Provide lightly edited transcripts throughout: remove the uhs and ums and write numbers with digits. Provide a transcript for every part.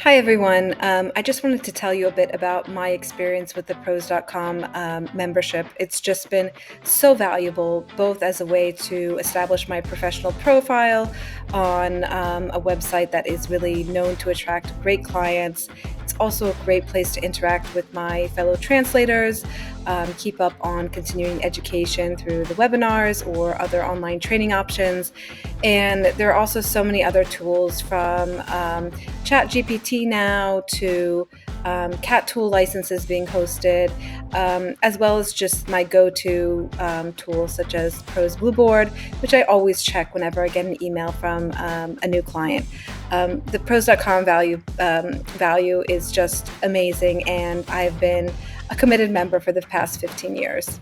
Hi, everyone. I just wanted to tell you a bit about my experience with the pros.com membership. It's just been so valuable, both as a way to establish my professional profile on a website that is really known to attract great clients. It's also a great place to interact with my fellow translators, keep up on continuing education through the webinars or other online training options. And there are also so many other tools from ChatGPT now to cat tool licenses being hosted, as well as just my go-to tools such as Pros Blueboard, which I always check whenever I get an email from a new client. The pros.com value is just amazing, and I've been a committed member for the past 15 years.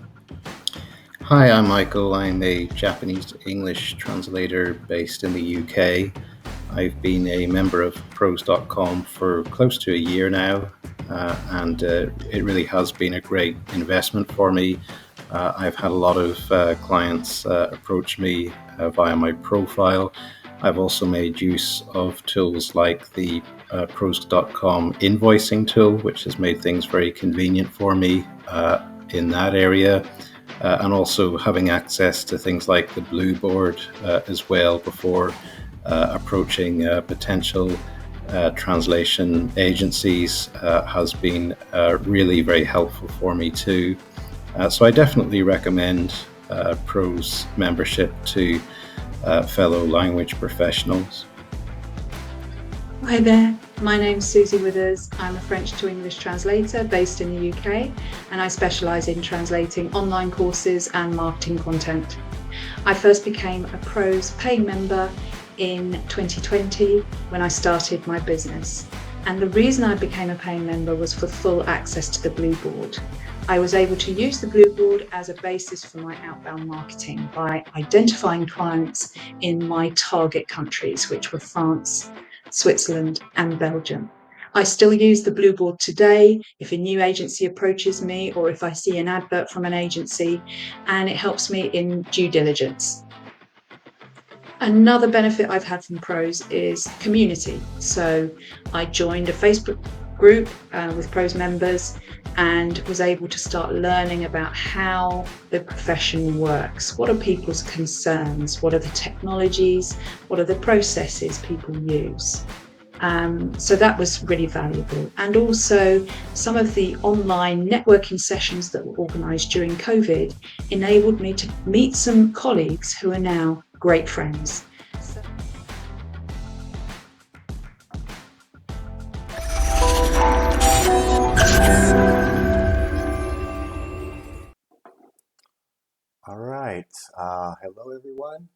Hi, I'm Michael. I'm a Japanese to English translator based in the UK. I've been a member of pros.com for close to a year now, and it really has been a great investment for me. I've had a lot of clients approach me via my profile. I've also made use of tools like the pros.com invoicing tool, which has made things very convenient for me in that area. And also having access to things like the Blue Board as well before approaching potential translation agencies has been really very helpful for me too. So I definitely recommend PROS membership to fellow language professionals. Hi there, my name's Susie Withers. I'm a French to English translator based in the UK, and I specialise in translating online courses and marketing content. I first became a PROS paying member in 2020 when I started my business. And the reason I became a paying member was for full access to the Blue Board. I was able to use the Blue Board as a basis for my outbound marketing by identifying clients in my target countries, which were France, Switzerland and Belgium. I still use the Blue Board today if a new agency approaches me or if I see an advert from an agency, and it helps me in due diligence. Another benefit I've had from PROS is community. So I joined a Facebook group with PROS members and was able to start learning about how the profession works. What are people's concerns? What are the technologies? What are the processes people use? So that was really valuable. And also some of the online networking sessions that were organised during COVID enabled me to meet some colleagues who are now great friends. All right. Hello, everyone.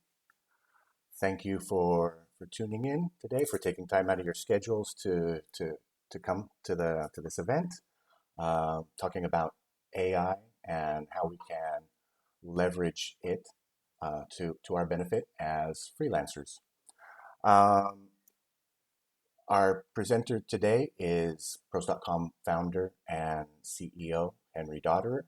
Thank you for tuning in today, for taking time out of your schedules to come to this event, talking about AI and how we can leverage it to our benefit as freelancers. Our presenter today is Pros.com founder and CEO Henry Dodderer.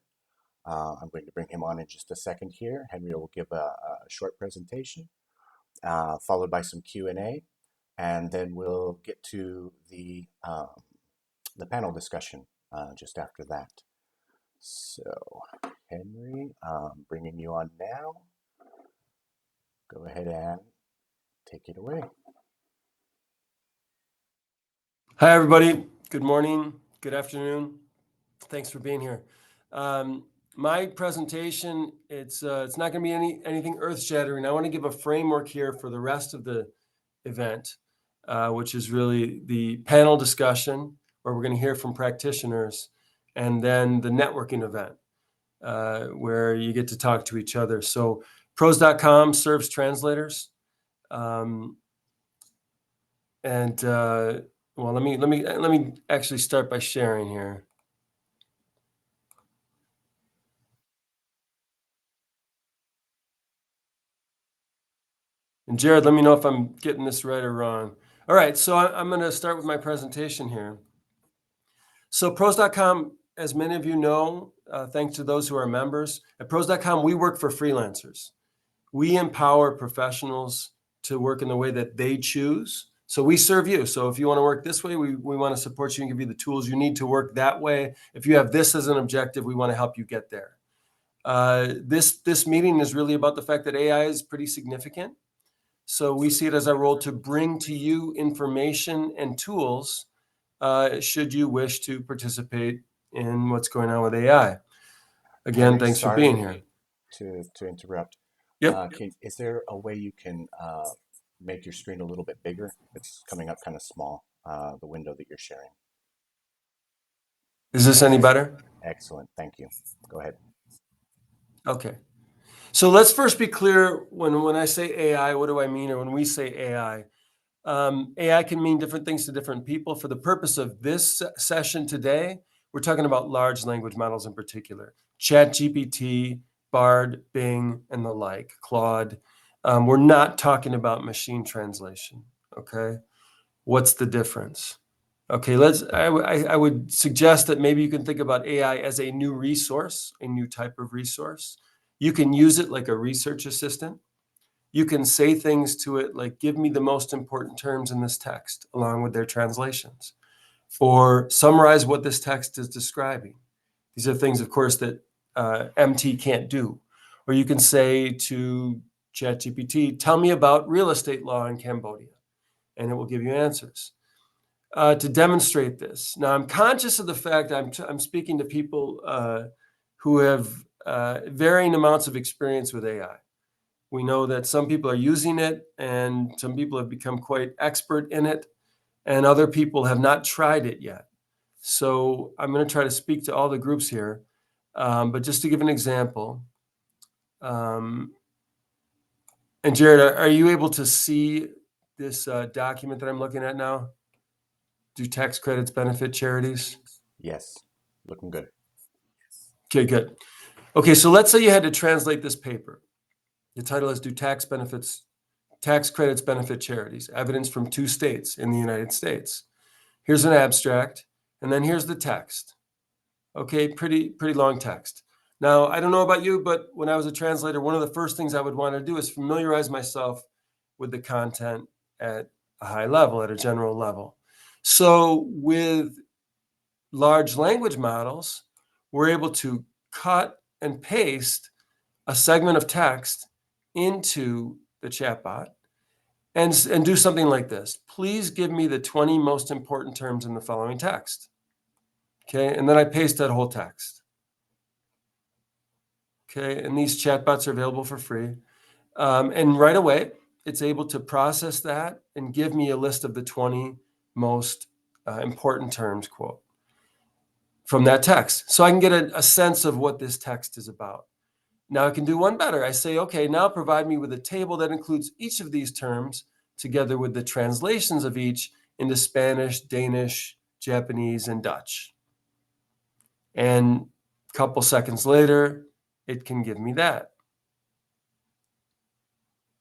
I'm going to bring him on in just a second here. Henry will give a short presentation, followed by some Q&A, and then we'll get to the panel discussion just after that. So, Henry, bringing you on now. Go ahead and take it away. Hi, everybody. Good morning. Good afternoon. Thanks for being here. My presentation, it's not going to be anything earth-shattering. I want to give a framework here for the rest of the event, which is really the panel discussion, where we're going to hear from practitioners, and then the networking event, where you get to talk to each other. So pros.com serves translators. Well, let me actually start by sharing here. And Jared, let me know if I'm getting this right or wrong. All right, so I'm going to start with my presentation here. So pros.com, as many of you know, thanks to those who are members, at pros.com, we work for freelancers. We empower professionals to work in the way that they choose. So we serve you. So if you want to work this way, we want to support you and give you the tools you need to work that way. If you have this as an objective, we want to help you get there. This meeting is really about the fact that AI is pretty significant. So we see it as our role to bring to you information and tools should you wish to participate in what's going on with AI. Again, Henry, thanks for being here. to interrupt. Yep. Is there a way you can make your screen a little bit bigger? It's coming up kind of small, the window that you're sharing. Is this any better? Excellent. Thank you. Go ahead. Okay. So let's first be clear when I say AI, what do I mean? Or when we say AI, AI can mean different things to different people. For the purpose of this session today, we're talking about large language models in particular, ChatGPT, Bard, Bing, and the like, Claude. We're not talking about machine translation, okay? What's the difference? Okay, I would suggest that maybe you can think about AI as a new resource, a new type of resource. You can use it like a research assistant. You can say things to it like, give me the most important terms in this text, along with their translations, or summarize what this text is describing. These are things, of course, that MT can't do. Or you can say to ChatGPT, tell me about real estate law in Cambodia, and it will give you answers. To demonstrate this. Now, I'm conscious of the fact I'm speaking to people who have varying amounts of experience with AI. We know that some people are using it and some people have become quite expert in it, and other people have not tried it yet. So I'm going to try to speak to all the groups here. But just to give an example, and Jared, are you able to see this document that I'm looking at now? Do tax credits benefit charities? Yes, looking good. Okay, good. Okay, so let's say you had to translate this paper. The title is Do Tax Credits Benefit Charities? Evidence from 2 states in the United States. Here's an abstract, and then here's the text. Okay, pretty long text. Now, I don't know about you, but when I was a translator, one of the first things I would want to do is familiarize myself with the content at a high level, at a general level. So with large language models, we're able to cut and paste a segment of text into the chatbot and do something like this. Please give me the 20 most important terms in the following text. Okay, and then I paste that whole text. Okay, and these chatbots are available for free. And right away, it's able to process that and give me a list of the 20 most important terms, quote, from that text. So I can get a sense of what this text is about. Now I can do one better. I say, okay, now provide me with a table that includes each of these terms together with the translations of each into Spanish, Danish, Japanese, and Dutch. And a couple seconds later, it can give me that.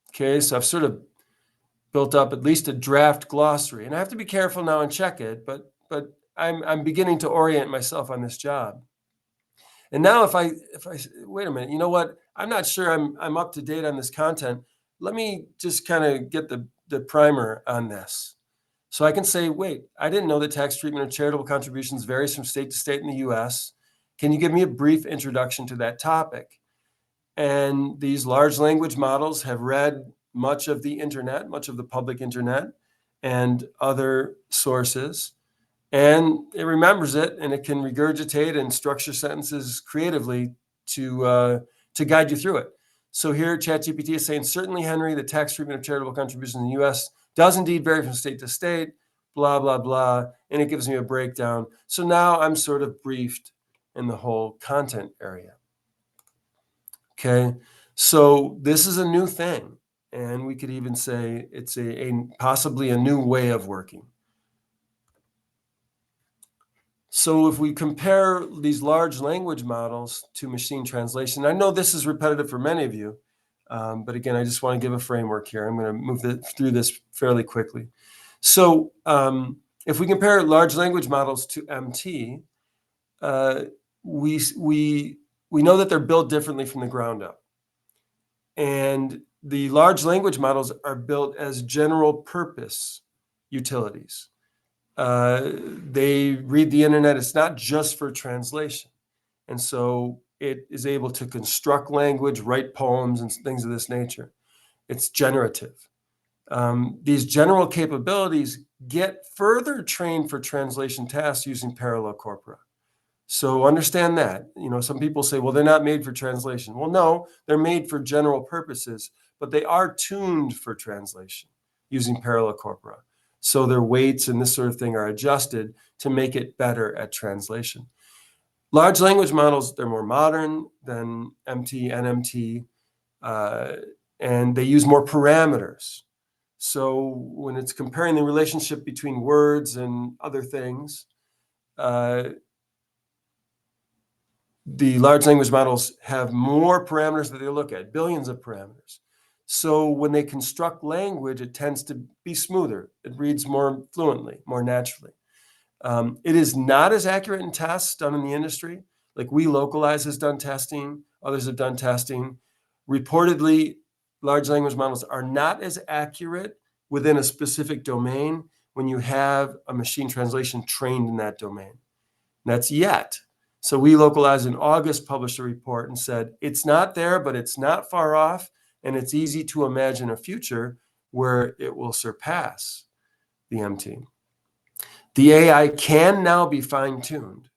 Okay, so I've sort of built up at least a draft glossary, and I have to be careful now and check it, but I'm beginning to orient myself on this job. And now if I wait a minute, you know what? I'm not sure I'm up to date on this content. Let me just kind of get the primer on this. So I can say, wait, I didn't know that tax treatment of charitable contributions varies from state to state in the US. Can you give me a brief introduction to that topic? And these large language models have read much of the internet, much of the public internet, and other sources. And it remembers it, and it can regurgitate and structure sentences creatively to guide you through it. So here, ChatGPT is saying, certainly, Henry, the tax treatment of charitable contributions in the U.S. does indeed vary from state to state, blah, blah, blah. And it gives me a breakdown. So now I'm sort of briefed in the whole content area. Okay, so this is a new thing. And we could even say it's possibly a new way of working. So if we compare these large language models to machine translation, I know this is repetitive for many of you, but again, I just want to give a framework here. I'm going to move through this fairly quickly. So if we compare large language models to MT, we know that they're built differently from the ground up. And the large language models are built as general purpose utilities. They read the internet. It's not just for translation. And so it is able to construct language, write poems, and things of this nature. It's generative. These general capabilities get further trained for translation tasks using parallel corpora. So understand that. Some people say, well, they're not made for translation. Well, no, they're made for general purposes, but they are tuned for translation using parallel corpora. So their weights and this sort of thing are adjusted to make it better at translation. Large language models, they're more modern than MT, NMT, and they use more parameters. So when it's comparing the relationship between words and other things, the large language models have more parameters that they look at, billions of parameters. So when they construct language, it tends to be smoother. It reads more fluently, more naturally. It is not as accurate in tests done in the industry. Like We Localize has done testing, others have done testing. Reportedly, large language models are not as accurate within a specific domain when you have a machine translation trained in that domain. And that's yet. So We Localize in August published a report and said, it's not there, but it's not far off. And it's easy to imagine a future where it will surpass the MT. The AI can now be fine-tuned.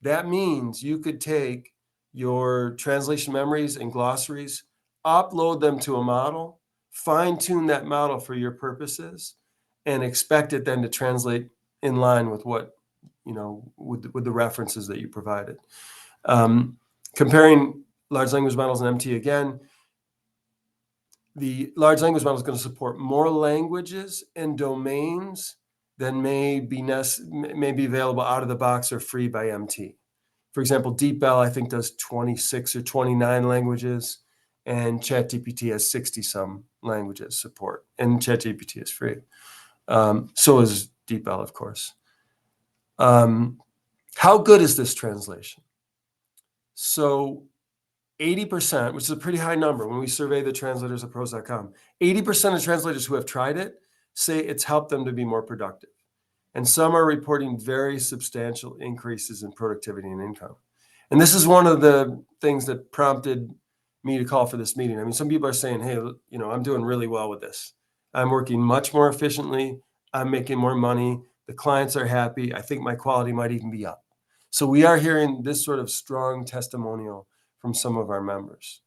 That means you could take your translation memories and glossaries, upload them to a model, fine-tune that model for your purposes, and expect it then to translate in line with what, with the references that you provided. Comparing large language models and MT again, the large language model is going to support more languages and domains than may be available out of the box or free by MT. For example, DeepL, I think, does 26 or 29 languages, and ChatGPT has 60-some languages support, and ChatGPT is free. So is DeepL, of course. How good is this translation? So 80%, which is a pretty high number when we survey the translators at pros.com, 80% of translators who have tried it say it's helped them to be more productive. And some are reporting very substantial increases in productivity and income. And this is one of the things that prompted me to call for this meeting. I mean, some people are saying, hey, I'm doing really well with this. I'm working much more efficiently. I'm making more money. The clients are happy. I think my quality might even be up. So we are hearing this sort of strong testimonial from some of our members.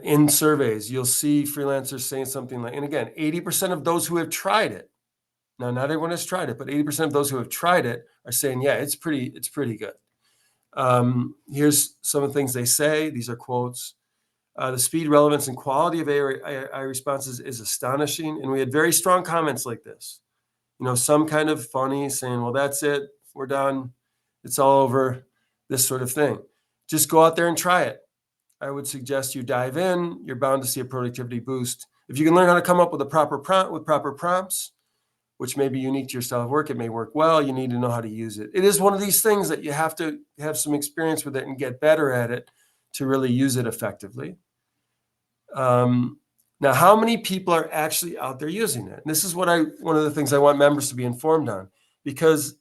In surveys, you'll see freelancers saying something like, and again, 80% of those who have tried it, now not everyone has tried it, but 80% of those who have tried it are saying, yeah, it's pretty good. Here's some of the things they say. These are quotes. The speed, relevance, and quality of AI responses is astonishing. And we had very strong comments like this. Some kind of funny saying, well, that's it. We're done. It's all over. This sort of thing. Just go out there and try it. I would suggest you dive in. You're bound to see a productivity boost. If you can learn how to come up with a proper prompt with proper prompts, which may be unique to your style of work, it may work well. You need to know how to use it. It is one of these things that you have to have some experience with it and get better at it to really use it effectively. Now, how many people are actually out there using it? And this is one of the things I want members to be informed on, because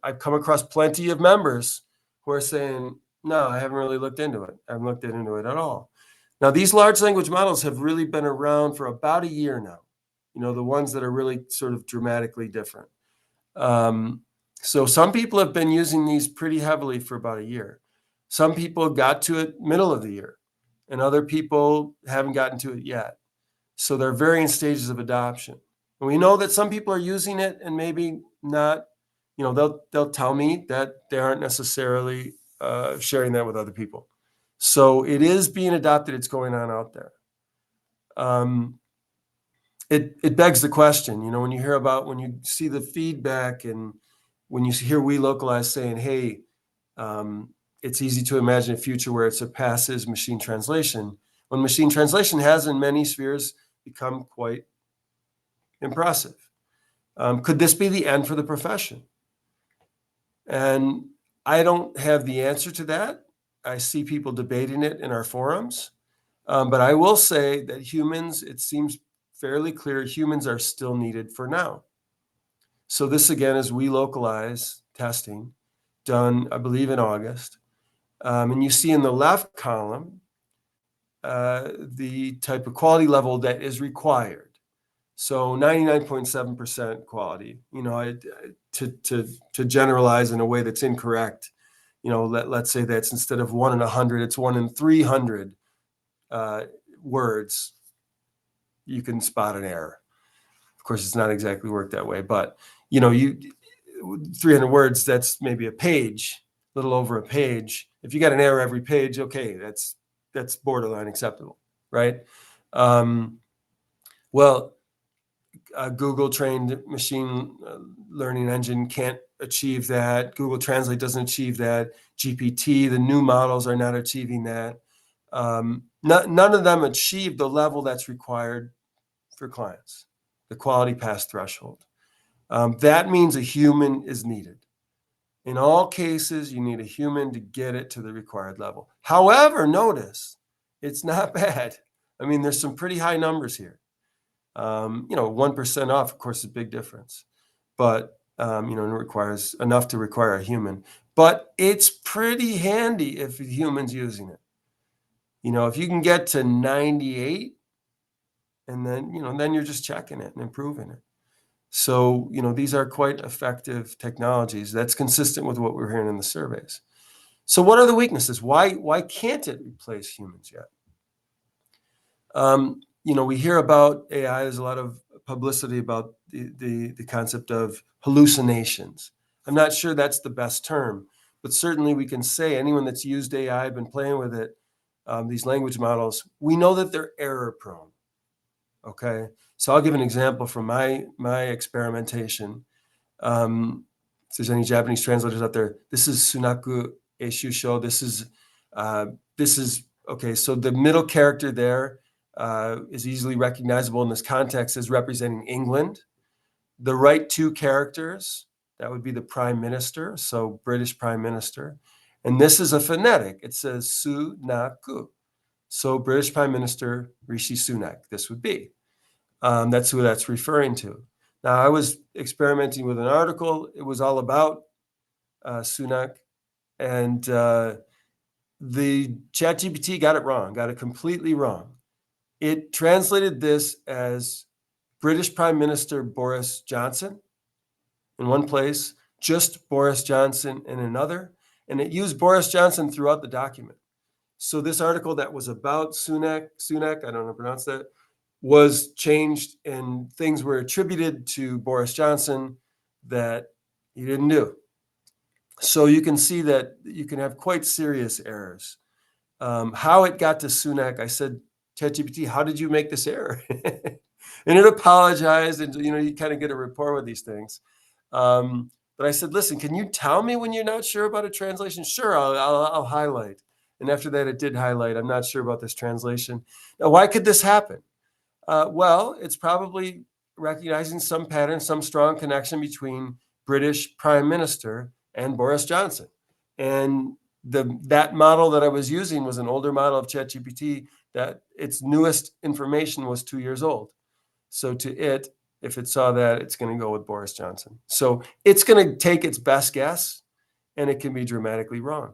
I've come across plenty of members who are saying, no, I haven't really looked into it. I haven't looked into it at all. Now, these large language models have really been around for about a year now. The ones that are really sort of dramatically different. So some people have been using these pretty heavily for about a year. Some people got to it middle of the year, and other people haven't gotten to it yet. So there are varying stages of adoption. And we know that some people are using it and maybe not, they'll tell me that they aren't necessarily sharing that with other people. So it is being adopted. It's going on out there. It begs the question, when you see the feedback and when you hear We Localize saying, hey, it's easy to imagine a future where it surpasses machine translation, when machine translation has in many spheres become quite impressive. Could this be the end for the profession? And I don't have the answer to that. I see people debating it in our forums. But I will say that humans, it seems fairly clear humans are still needed for now. So this again is we localize testing done, I believe, in August. And you see in the left column the type of quality level that is required. So 99.7% quality. To generalize in a way that's incorrect, let's say that's instead of 1 in 100, it's 1 in 300 words. You can spot an error. Of course, it's not exactly worked that way, but 300 words, that's maybe a page, a little over a page. If you got an error every page, okay, that's borderline acceptable, right? Well, a Google trained machine learning engine can't achieve that. Google Translate doesn't achieve that. GPT, the new models are not achieving that. None of them achieve the level that's required for clients, the quality pass threshold. That means a human is needed. In all cases, you need a human to get it to the required level. However, notice it's not bad. I mean, there's some pretty high numbers here. 1% off, of course, is a big difference, but it requires enough to require a human. But it's pretty handy if a human's using it. If you can get to 98, and then you're just checking it and improving it. So, these are quite effective technologies. That's consistent with what we're hearing in the surveys. So what are the weaknesses? Why can't it replace humans yet? We hear about AI. There's a lot of publicity about the concept of hallucinations. I'm not sure that's the best term, but certainly we can say anyone that's used AI, been playing with it, these language models, we know that they're error prone. Okay, so I'll give an example from my experimentation. If there's any Japanese translators out there, this is Sunaku Eishusho. This is okay. So the middle character there is easily recognizable in this context as representing England. The right two characters, that would be the Prime Minister, so British Prime Minister. And this is a phonetic. It says Sunaku. So British Prime Minister Rishi Sunak, this would be. That's who that's referring to. Now, I was experimenting with an article. It was all about Sunak, and the ChatGPT got it completely wrong. It translated this as British Prime Minister Boris Johnson in one place, just Boris Johnson in another, and it used Boris Johnson throughout the document. So this article that was about Sunak, I don't know how to pronounce that, was changed and things were attributed to Boris Johnson that he didn't do. So you can see that you can have quite serious errors. How it got to Sunak, I said, ChatGPT, how did you make this error? And it apologized, and you kind of get a rapport with these things. But I said, listen, can you tell me when you're not sure about a translation? Sure, I'll highlight. And after that, it did highlight. I'm not sure about this translation. Now, why could this happen? Well, it's probably recognizing some pattern, some strong connection between British Prime Minister and Boris Johnson. And that model that I was using was an older model of ChatGPT that its newest information was 2 years old. So to it, if it saw that, it's going to go with Boris Johnson. So it's going to take its best guess, and it can be dramatically wrong.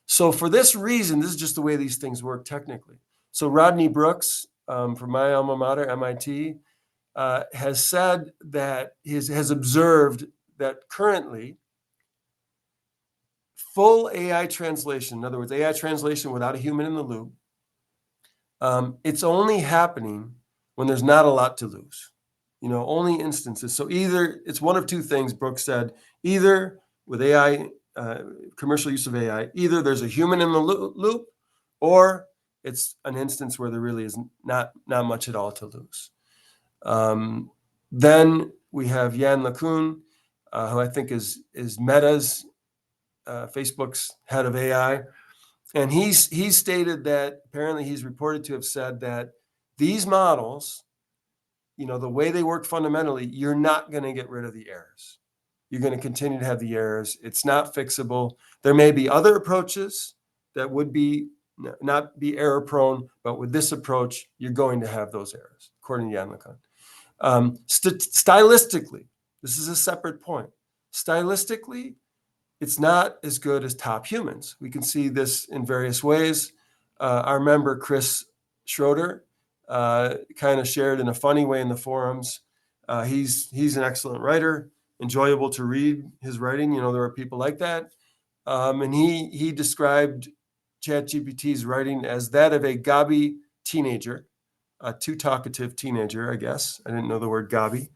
So for this reason, this is just the way these things work technically. So Rodney Brooks, from my alma mater, MIT, has said that has observed that currently full AI translation, in other words, AI translation without a human in the loop, it's only happening when there's not a lot to lose. Only instances. So either it's one of two things, Brooks said, either with AI, commercial use of AI, either there's a human in the loop, or it's an instance where there really is not much at all to lose. Then we have Yann LeCun, who I think is Meta's, Facebook's head of AI. And he's stated that apparently he's reported to have said that these models, the way they work fundamentally, you're not going to get rid of the errors. You're going to continue to have the errors. It's not fixable. There may be other approaches that would not be error prone, but with this approach, you're going to have those errors, according to Yann LeCun. Stylistically, this is a separate point. Stylistically, it's not as good as top humans. We can see this in various ways. Our member, Chris Schroeder, kind of shared in a funny way in the forums. He's an excellent writer, enjoyable to read his writing. You know, there are people like that. And he described ChatGPT's writing as that of a gobby teenager, a too talkative teenager, I guess. I didn't know the word gobby.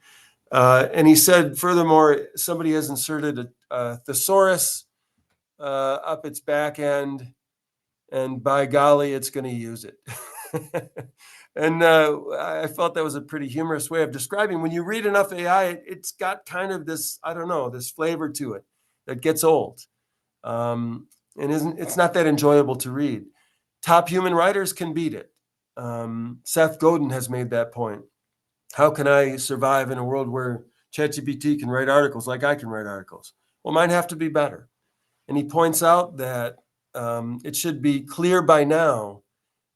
And he said, furthermore, somebody has inserted a thesaurus up its back end, and by golly, it's going to use it. And I felt that was a pretty humorous way of describing. When you read enough AI, it's got kind of this, I don't know, this flavor to it that gets old. And it's not that enjoyable to read. Top human writers can beat it. Seth Godin has made that point. How can I survive in a world where ChatGPT can write articles like I can write articles? Well, mine have to be better. And he points out that it should be clear by now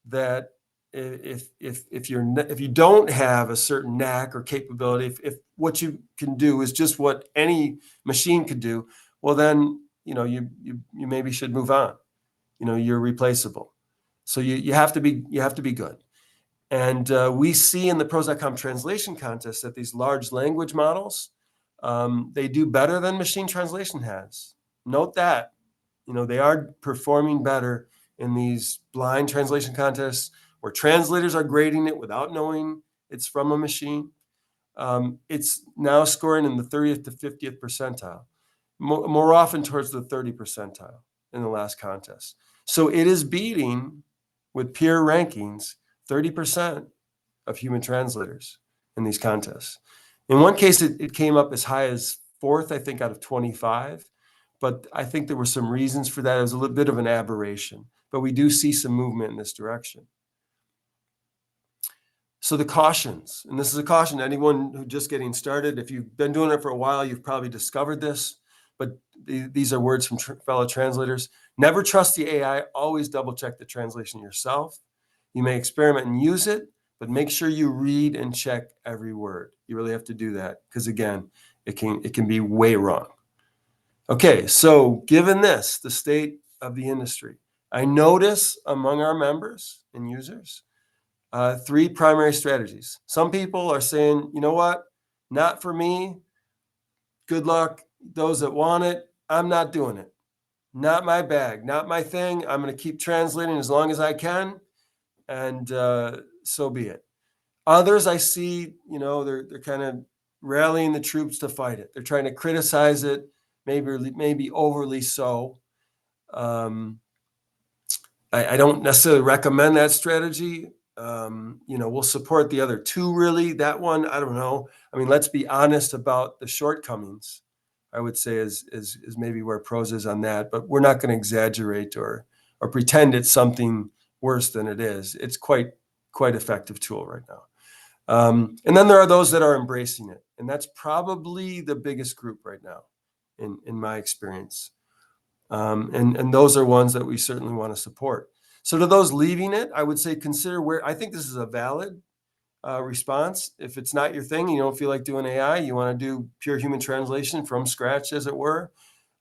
that if you don't have a certain knack or capability, if what you can do is just what any machine could do, well then you maybe should move on. You're replaceable. So you have to be good. And we see in the pros.com translation contest that these large language models, they do better than machine translation has. Note that, they are performing better in these blind translation contests where translators are grading it without knowing it's from a machine. It's now scoring in the 30th to 50th percentile, more often towards the 30 percentile in the last contest. So it is beating, with peer rankings, 30% of human translators in these contests. In one case, it came up as high as fourth, I think, out of 25. But I think there were some reasons for that. It was a little bit of an aberration. But we do see some movement in this direction. So the cautions, and this is a caution to anyone who's just getting started. If you've been doing it for a while, you've probably discovered this. But these are words from fellow translators. Never trust the AI. Always double check the translation yourself. You may experiment and use it, but make sure you read and check every word. You really have to do that because, again, it can be way wrong. Okay, so given this, the state of the industry, I notice among our members and users, three primary strategies. Some people are saying, you know what, not for me, good luck, those that want it, I'm not doing it. Not my bag, not my thing. I'm going to keep translating as long as I can, and so be it. Others I see, they're kind of rallying the troops to fight it. They're trying to criticize it, maybe overly so. I don't necessarily recommend that strategy. We'll support the other two, really. That one, I don't know. I mean, let's be honest about the shortcomings, I would say is maybe where pros is on that, but we're not going to exaggerate or pretend it's something worse than it is. It's quite effective tool right now. And then there are those that are embracing it. And that's probably the biggest group right now in my experience. And those are ones that we certainly want to support. So to those leaving it, I would say consider where. I think this is a valid response. If it's not your thing, you don't feel like doing AI, you want to do pure human translation from scratch, as it were,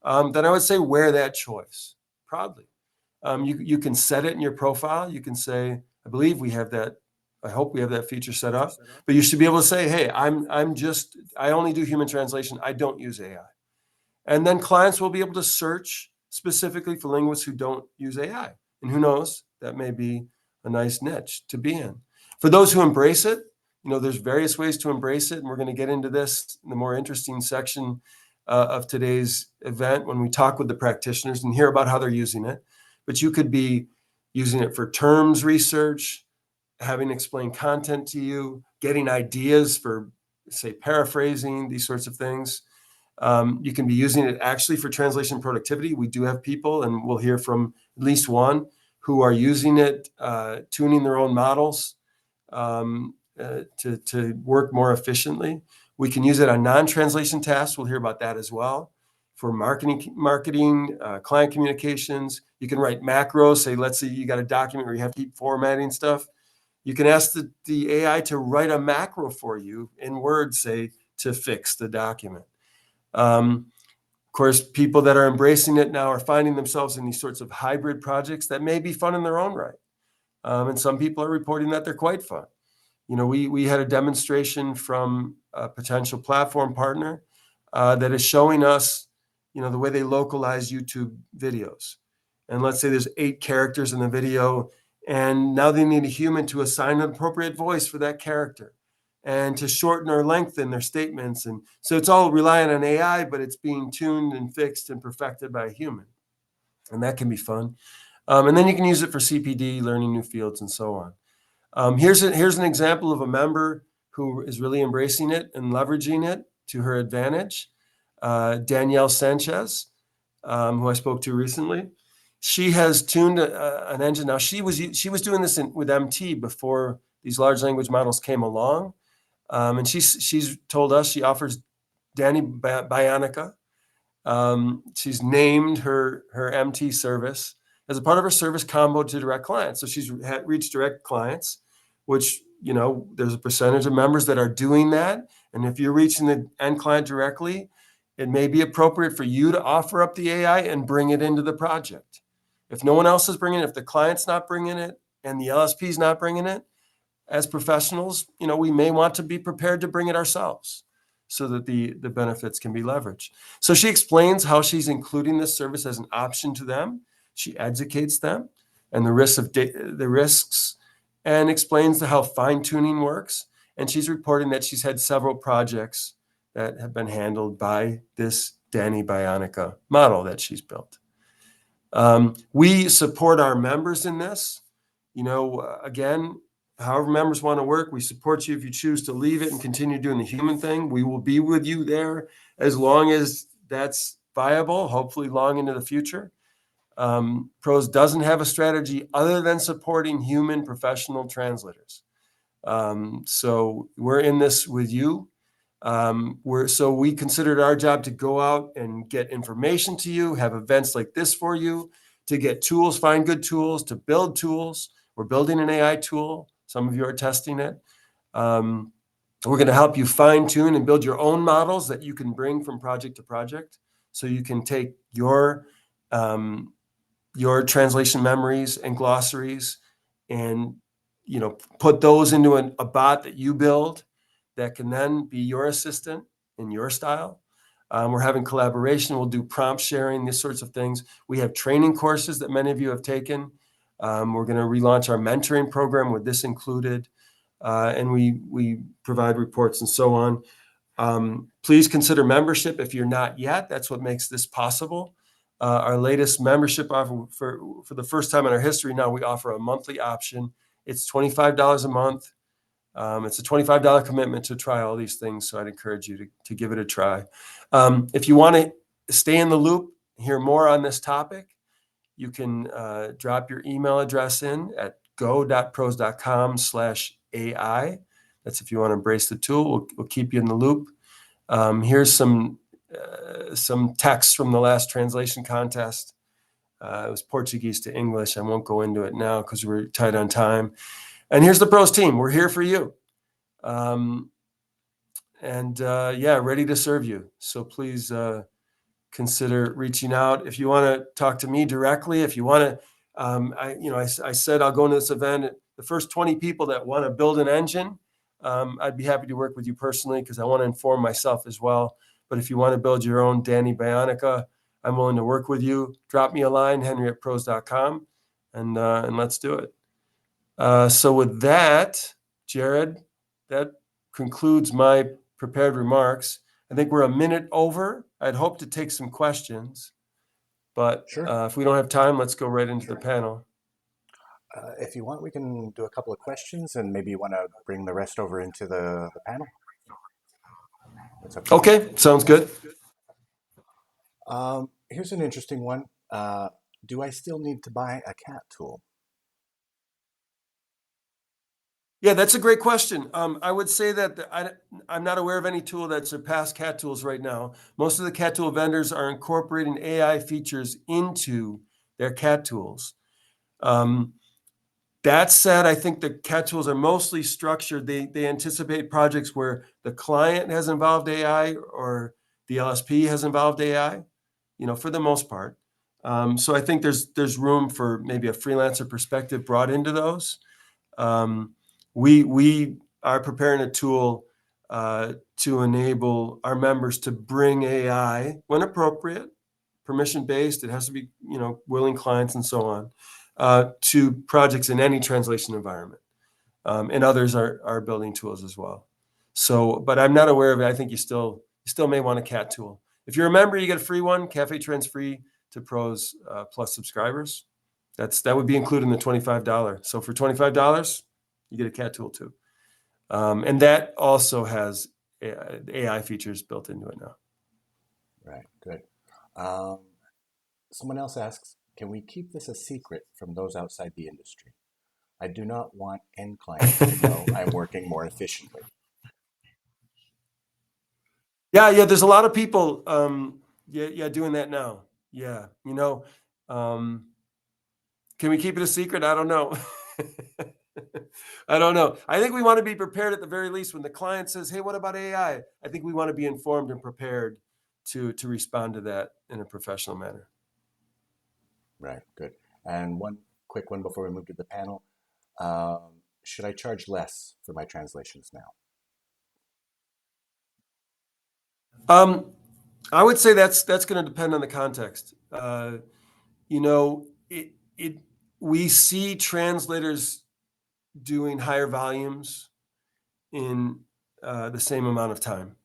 then I would say wear that choice proudly. You can set it in your profile. You can say, I believe we have that. I hope we have that feature set up. But you should be able to say, hey, I only do human translation. I don't use AI. And then clients will be able to search specifically for linguists who don't use AI. And who knows, that may be a nice niche to be in. For those who embrace it, there's various ways to embrace it. And we're going to get into this in the more interesting section of today's event when we talk with the practitioners and hear about how they're using it. But you could be using it for terms research, having explained content to you, getting ideas for, say, paraphrasing, these sorts of things. You can be using it actually for translation productivity. We do have people, and we'll hear from at least one, who are using it, tuning their own models to work more efficiently. We can use it on non-translation tasks. We'll hear about that as well. For marketing, client communications, you can write macros. Say, let's say you got a document where you have to keep formatting stuff. You can ask the AI to write a macro for you in Word, say, to fix the document. Of course, people that are embracing it now are finding themselves in these sorts of hybrid projects that may be fun in their own right. And some people are reporting that they're quite fun. We had a demonstration from a potential platform partner that is showing us, the way they localize YouTube videos. And let's say there's 8 characters in the video, and now they need a human to assign an appropriate voice for that character and to shorten or lengthen their statements. And so it's all relying on AI, but it's being tuned and fixed and perfected by a human. And that can be fun. And then you can use it for CPD, learning new fields, and so on. Here's an example of a member who is really embracing it and leveraging it to her advantage. Danielle Sanchez, who I spoke to recently, she has tuned an engine. Now she was doing this with MT before these large language models came along, and she's told us she offers Danny Bionica. She's named her MT service as a part of her service combo to direct clients. So she's reached direct clients, which, there's a percentage of members that are doing that. And if you're reaching the end client directly, it may be appropriate for you to offer up the AI and bring it into the project. If no one else is bringing it, if the client's not bringing it and the LSP is not bringing it, as professionals, we may want to be prepared to bring it ourselves so that the benefits can be leveraged. So she explains how she's including this service as an option to them. She educates them and the risks and explains how fine tuning works. And she's reporting that she's had several projects that have been handled by this Danny Bionica model that she's built. We support our members in this. Again, however members want to work, we support you if you choose to leave it and continue doing the human thing. We will be with you there as long as that's viable, hopefully long into the future. Pros doesn't have a strategy other than supporting human professional translators. So we're in this with you. We considered our job to go out and get information to you, have events like this for you, to get tools, find good tools, to build tools. We're building an AI tool. Some of you are testing it. We're going to help you fine tune and build your own models that you can bring from project to project. So you can take your translation memories and glossaries and put those into a bot that you build that can then be your assistant in your style. We're having collaboration. We'll do prompt sharing, these sorts of things. We have training courses that many of you have taken. We're going to relaunch our mentoring program with this included. And we provide reports and so on. Please consider membership if you're not yet. That's what makes this possible. Our latest membership offer for the first time in our history now, we offer a monthly option. It's $25 a month. It's a $25 commitment to try all these things. So I'd encourage you to give it a try. If you want to stay in the loop, hear more on this topic, you can drop your email address in at go.pros.com/AI. That's if you want to embrace the tool. We'll keep you in the loop. Here's some text from the last translation contest. It was Portuguese to English. I won't go into it now because we're tight on time. And here's the pros team. We're here for you. Ready to serve you. So please consider reaching out. If you want to talk to me directly, if you want to, I said I'll go into this event. The first 20 people that want to build an engine, I'd be happy to work with you personally because I want to inform myself as well. But if you want to build your own Danny Bionica, I'm willing to work with you. Drop me a line, henry@pros.com, and let's do it. So with that, Jared, that concludes my prepared remarks. I think we're a minute over. I'd hope to take some questions, but Sure. If we don't have time, let's go right into the panel. If you want, we can do a couple of questions and maybe you want to bring the rest over into the panel. That's up to you. Okay, sounds good. Here's an interesting one. Do I still need to buy a cat tool? Yeah, that's a great question. I would say that I'm not aware of any tool that surpassed cat tools right now. Most of the cat tool vendors are incorporating AI features into their cat tools. That said, I think the CAT tools are mostly structured. They anticipate projects where the client has involved AI or the LSP has involved AI, for the most part. So I think there's room for maybe a freelancer perspective brought into those. We are preparing a tool to enable our members to bring AI when appropriate, permission based. It has to be willing clients and so on, to projects in any translation environment. And others are building tools as well. So, but I'm not aware of it. I think you still may want a CAT tool. If you're a member, you get a free one. Cafe Trends free to Pros Plus subscribers. That would be included in the $25. So for $25, you get a CAT tool too. And that also has AI features built into it now. Right, good. Someone else asks, can we keep this a secret from those outside the industry? I do not want end clients to know I'm working more efficiently. Yeah, there's a lot of people doing that now. Yeah, can we keep it a secret? I don't know. I don't know. I think we want to be prepared at the very least when the client says, "Hey, what about AI?" I think we want to be informed and prepared to respond to that in a professional manner. Right, good. And one quick one before we move to the panel. Should I charge less for my translations now? I would say that's going to depend on the context. We see translators doing higher volumes in the same amount of time.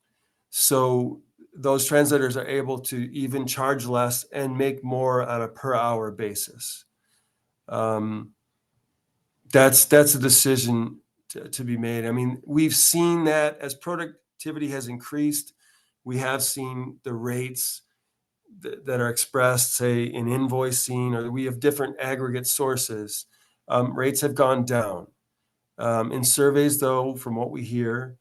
So those translators are able to even charge less and make more on a per hour basis. That's a decision to be made. I mean, we've seen that as productivity has increased, we have seen the rates that are expressed, say, in invoicing, or we have different aggregate sources. Rates have gone down. In surveys, though, from what we hear,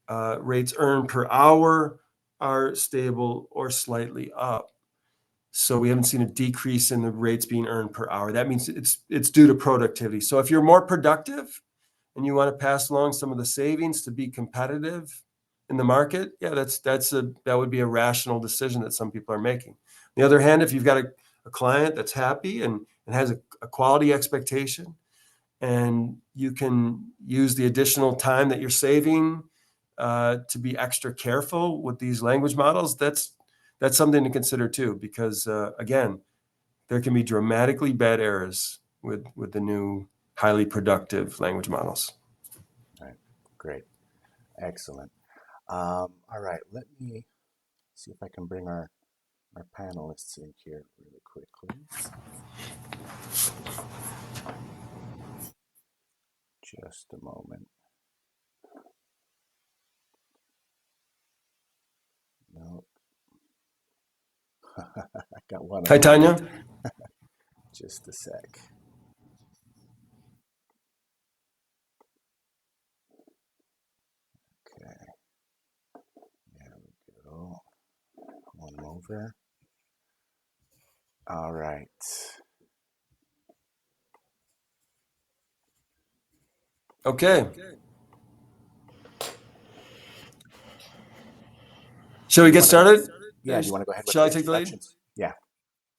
rates earned per hour are stable or slightly up. So we haven't seen a decrease in the rates being earned per hour. That means it's due to productivity. So if you're more productive and you want to pass along some of the savings to be competitive in the market, yeah, that would be a rational decision that some people are making. On the other hand, if you've got a client that's happy and has a quality expectation, and you can use the additional time that you're saving to be extra careful with these language models, that's something to consider too, because again, there can be dramatically bad errors with the new highly productive language models. All right, great, excellent. All right, let me see if I can bring our panelists in here really quickly. Just a moment. No. I got one. Hi, Tanya. Just a sec. Okay. There we go. Pull them over. All right. Okay. Shall we get started? Yeah, do you want to go ahead with Shall the I take the lead? introductions? Yeah.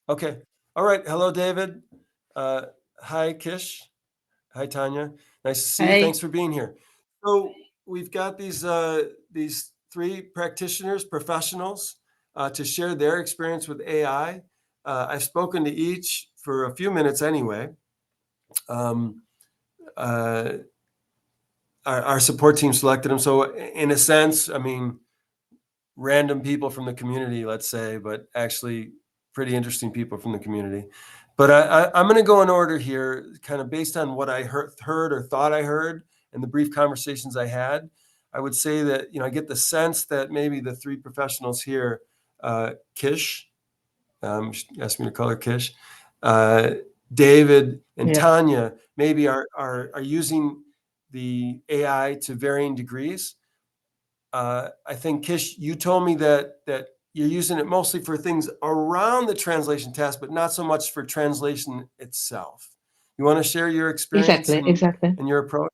Okay. All right. Hello, David. Hi, Kish. Hi, Tanya. Nice to see you. Thanks for being here. So we've got these three practitioners, professionals, to share their experience with AI. I've spoken to each for a few minutes anyway. Our support team selected them. So in a sense, I mean, random people from the community, let's say, but actually pretty interesting people from the community. But I'm going to go in order here, kind of based on what I heard or thought I heard and the brief conversations I had. I would say that, I get the sense that maybe the three professionals here, Kish, she asked me to call her Kish, David and Tanya, maybe are using the AI to varying degrees. I think, Kish, you told me that you're using it mostly for things around the translation task, but not so much for translation itself. You want to share your experience Exactly. and your approach?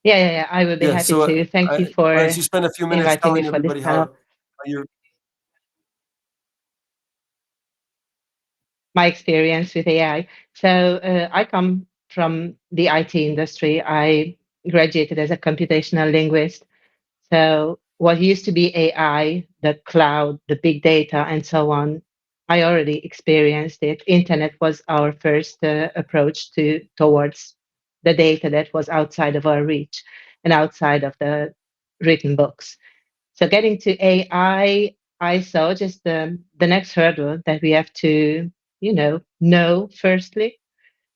Yeah. I would be Yeah. happy So to. Thank you why don't for you spend a few minutes inviting me telling for this everybody how panel. you're. My experience with AI. So I come from the IT industry. I graduated as a computational linguist. So what used to be AI, the cloud, the big data, and so on, I already experienced it. Internet was our first approach towards the data that was outside of our reach and outside of the written books. So getting to I saw just the next hurdle that we have to, know firstly,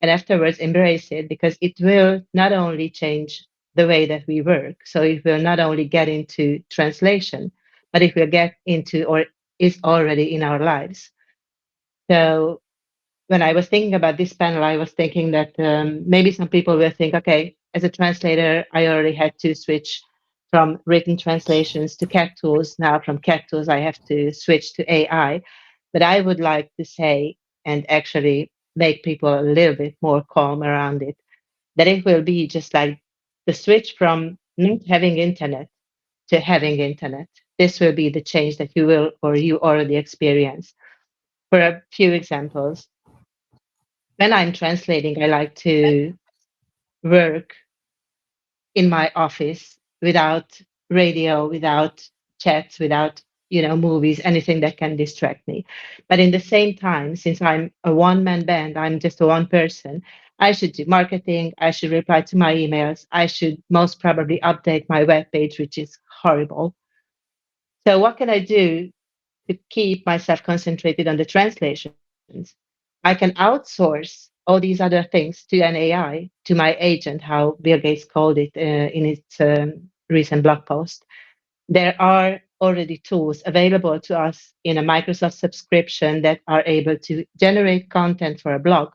and afterwards embrace it because it will not only change the way that we work. So it will not only get into translation, but it will get into or is already in our lives. So when I was thinking about this panel, I was thinking that maybe some people will think, okay, as a translator, I already had to switch from written translations to CAT tools. Now from CAT tools, I have to switch to AI. But I would like to say, and actually make people a little bit more calm around it, that it will be just like the switch from not having internet to having internet. This will be the change that you will or you already experience. For a few examples, when I'm translating, I like to work in my office without radio, without chats, without movies, anything that can distract me. But in the same time, since I'm a one-man band, I'm just a one person. I should do marketing. I should reply to my emails. I should most probably update my web page, which is horrible. So what can I do to keep myself concentrated on the translations? I can outsource all these other things to an AI, to my agent, how Bill Gates called it in its recent blog post. There are already tools available to us in a Microsoft subscription that are able to generate content for a blog.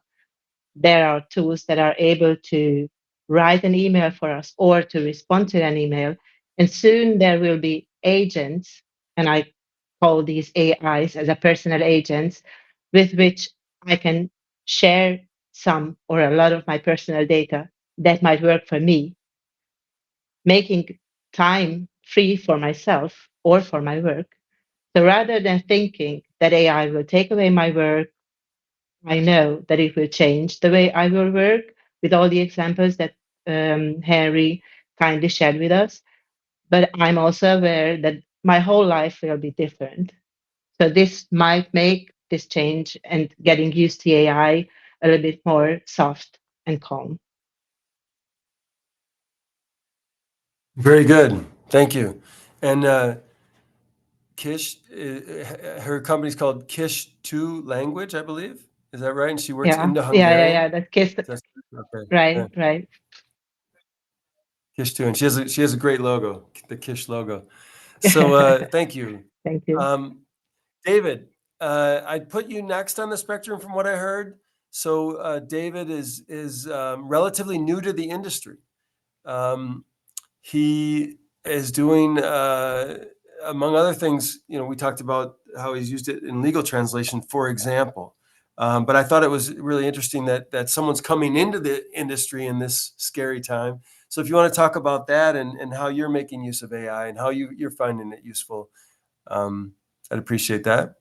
There are tools that are able to write an email for us or to respond to an email. And soon there will be agents, and I call these AIs as a personal agents, with which I can share some or a lot of my personal data that might work for me, making time free for myself or for my work. So rather than thinking that AI will take away my work, I know that it will change the way I will work with all the examples that Henry kindly shared with us. But I'm also aware that my whole life will be different. So this might make this change and getting used to AI a little bit more soft and calm. Very good. Thank you. And Kish, her company's called Kish 2 Language, I believe. Is that right? And she works Yeah, into Hungarian. That kiss, That's okay. Yeah. right. Kish 2, and she has a great logo, the Kish logo. So thank you, Thank you. David. I'd put you next on the spectrum from what I heard. So David is relatively new to the industry. He is doing, among other things, we talked about how he's used it in legal translation, for example. But I thought it was really interesting that someone's coming into the industry in this scary time. So if you want to talk about that and how you're making use of AI and how you're finding it useful, I'd appreciate that.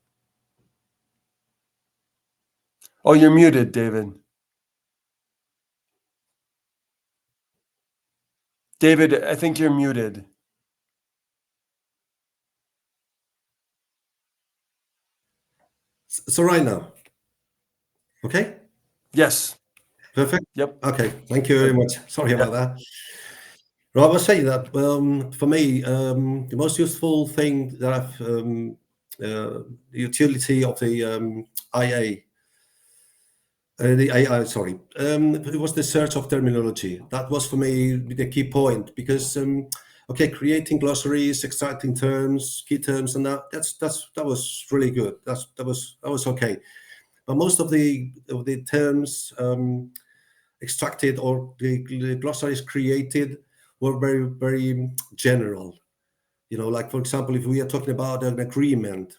Oh, you're muted, David. David, I think you're muted. So right now, okay? Yes. Perfect. Yep. Okay, thank you very Good. much. Sorry Yeah. about that. Well, I was saying that for me, the most useful thing that the utility of the IA, the AI, sorry, it was the search of terminology. That was for me the key point because, okay, creating glossaries, extracting terms, key terms, and that was really good. That was okay. But most of the terms extracted or the glossaries created were very, very general. Like for example, if we are talking about an agreement,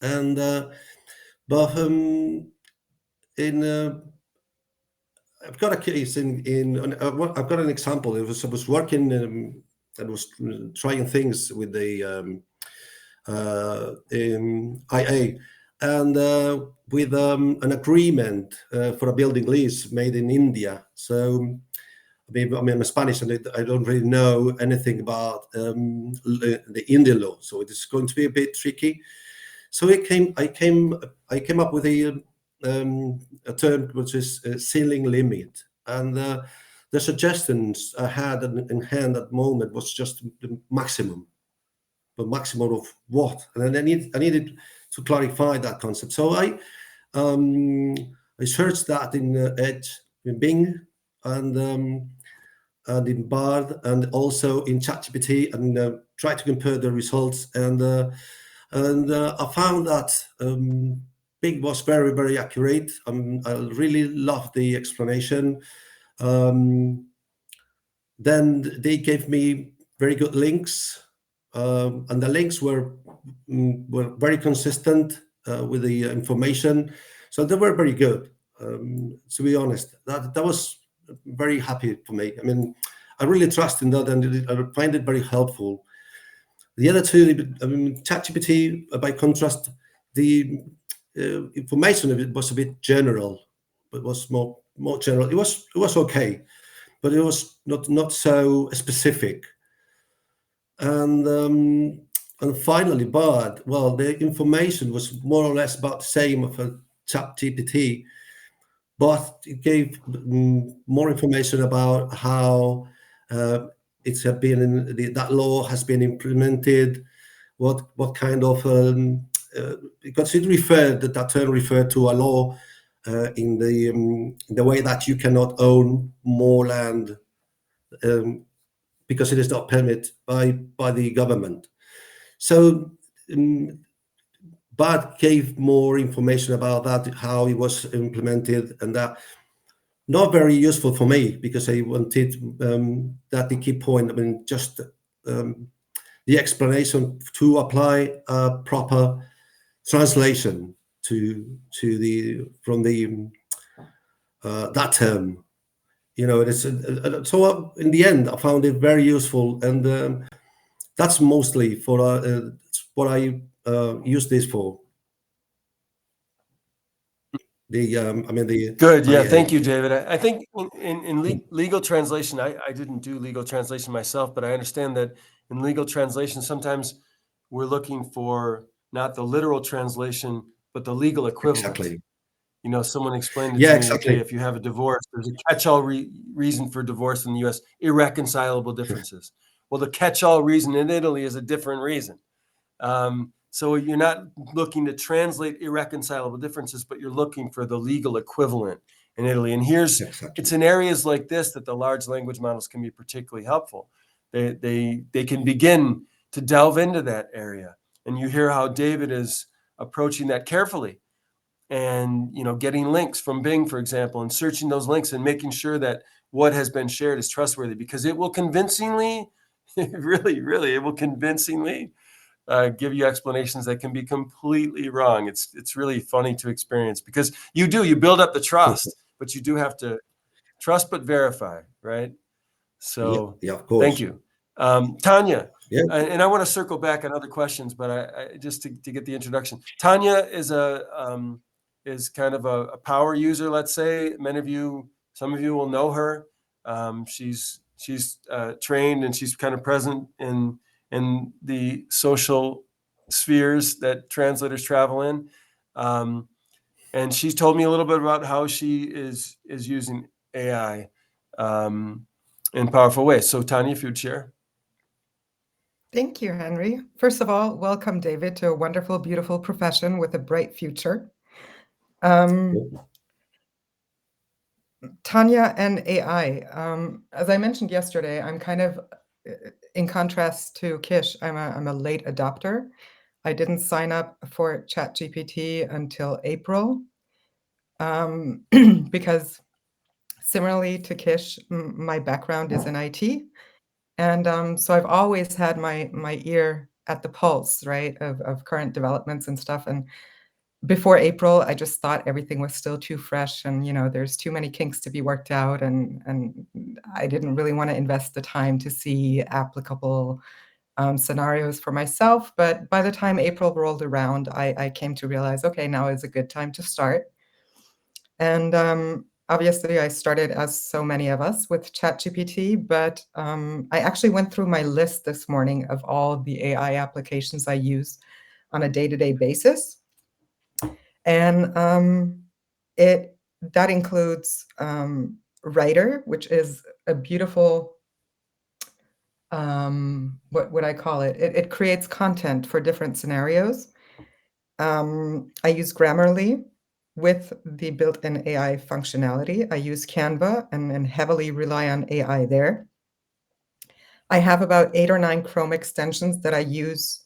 and but in I've got a case I've got an example. I was working and was trying things with the IA, and with an agreement for a building lease made in India. So I'm Spanish, and I don't really know anything about the Indian law, so it is going to be a bit tricky. So I came up with a term which is ceiling limit, and the suggestions I had in hand at the moment was just the maximum, but maximum of what? And then I needed to clarify that concept. So I searched that in Edge, in Bing, and in Bard, and also in ChatGPT, and tried to compare the results. And I found that Bing was very, very accurate. I really loved the explanation. Then they gave me very good links, and the links were very consistent with the information, so they were very good. To be honest, that was very happy for me. I mean, I really trust in that, and I find it very helpful. The other two, ChatGPT, by contrast, the information of it was a bit general, but was more general. It was okay, but it was not so specific. And finally, Bard, well, the information was more or less about the same of a ChatGPT, but it gave more information about how it's been that law has been implemented, what kind of because it referred that term referred to a law in the way that you cannot own more land because it is not permitted by the government. So Bart gave more information about that, how it was implemented, and that not very useful for me because I wanted that the key point. I mean, just the explanation to apply a proper translation to the from the that term. You know, it is so. In the end, I found it very useful, and that's mostly for what I use this for. The Good. Yeah. IA. Thank you, David. I think in legal translation, I didn't do legal translation myself, but I understand that in legal translation, sometimes we're looking for not the literal translation, but the legal equivalent. Exactly. You know, someone explained it Yeah, to me. exactly. Okay, if you have a divorce, there's a catch-all reason for divorce in the U.S. Irreconcilable differences. Well, the catch-all reason in Italy is a different reason. So you're not looking to translate irreconcilable differences, but you're looking for the legal equivalent in Italy. And Exactly. it's in areas like this that the large language models can be particularly helpful. They can begin to delve into that area. And you hear how David is approaching that carefully, and getting links from Bing, for example, and searching those links and making sure that what has been shared is trustworthy, because it will convincingly, really, it will convincingly give you explanations that can be completely wrong. It's really funny to experience, because you build up the trust, but you do have to trust but verify, right? So Yeah, of thank course. you. Tanya, Yeah. and I want to circle back on other questions, but I just to get the introduction. Tanya is kind of a power user, let's say. Some of you will know her. She's trained, and she's kind of present in the social spheres that translators travel in. And she's told me a little bit about how she is using AI in powerful ways. So Tanya, if you'd share. Thank you, Henry. First of all, welcome, David, to a wonderful, beautiful profession with a bright future. Tanya and AI. As I mentioned yesterday, I'm kind of, in contrast to Kish, I'm a late adopter. I didn't sign up for ChatGPT until April because similarly to Kish, my background is in IT. And so I've always had my ear at the pulse, right, of current developments and stuff. And before April, I just thought everything was still too fresh, and there's too many kinks to be worked out, and I didn't really want to invest the time to see applicable scenarios for myself. But by the time April rolled around, I came to realize, okay, now is a good time to start. And obviously, I started, as so many of us, with ChatGPT, but I actually went through my list this morning of all the AI applications I use on a day-to-day basis. And that includes Writer, which is a beautiful, what would I call it? It creates content for different scenarios. I use Grammarly with the built-in AI functionality. I use Canva and heavily rely on AI there. I have about 8 or 9 Chrome extensions that I use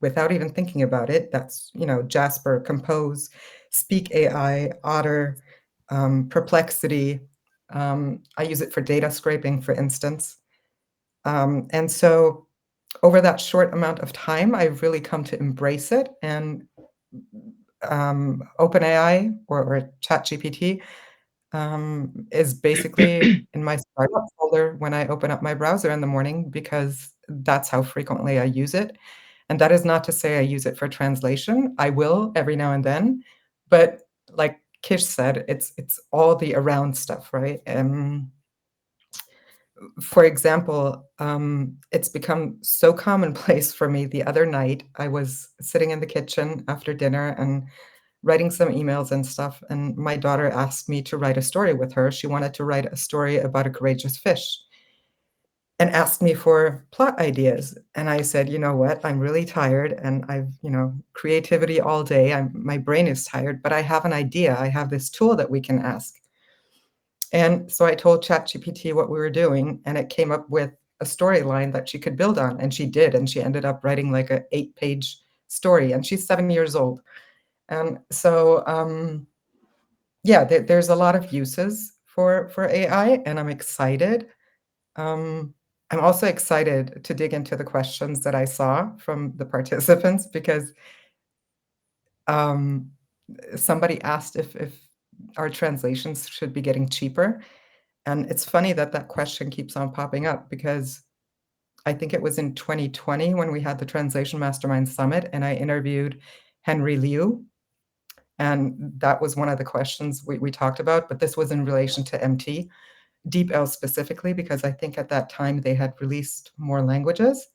without even thinking about it. That's, Jasper, Compose, Speak AI, Otter, Perplexity. I use it for data scraping, for instance. And so over that short amount of time, I've really come to embrace it. And OpenAI or ChatGPT is basically in my startup folder when I open up my browser in the morning, because that's how frequently I use it. And that is not to say I use it for translation. I will every now and then, but like Kish said, it's all the around stuff, right? For example, it's become so commonplace for me. The other night, I was sitting in the kitchen after dinner and writing some emails and stuff, and my daughter asked me to write a story with her. She wanted to write a story about a courageous fish and asked me for plot ideas. And I said, you know what? I'm really tired, and I've, creativity all day. My brain is tired, but I have an idea. I have this tool that we can ask. And so I told ChatGPT what we were doing, and it came up with a storyline that she could build on, and she did. And she ended up writing like an 8-page story, and she's 7 years old. And so, yeah, there's a lot of uses for AI, and I'm excited. I'm also excited to dig into the questions that I saw from the participants, because somebody asked if our translations should be getting cheaper. And it's funny that that question keeps on popping up, because I think it was in 2020 when we had the Translation Mastermind Summit, and I interviewed Henry Liu. And that was one of the questions we talked about, but this was in relation to MT, DeepL specifically, because I think at that time they had released more languages.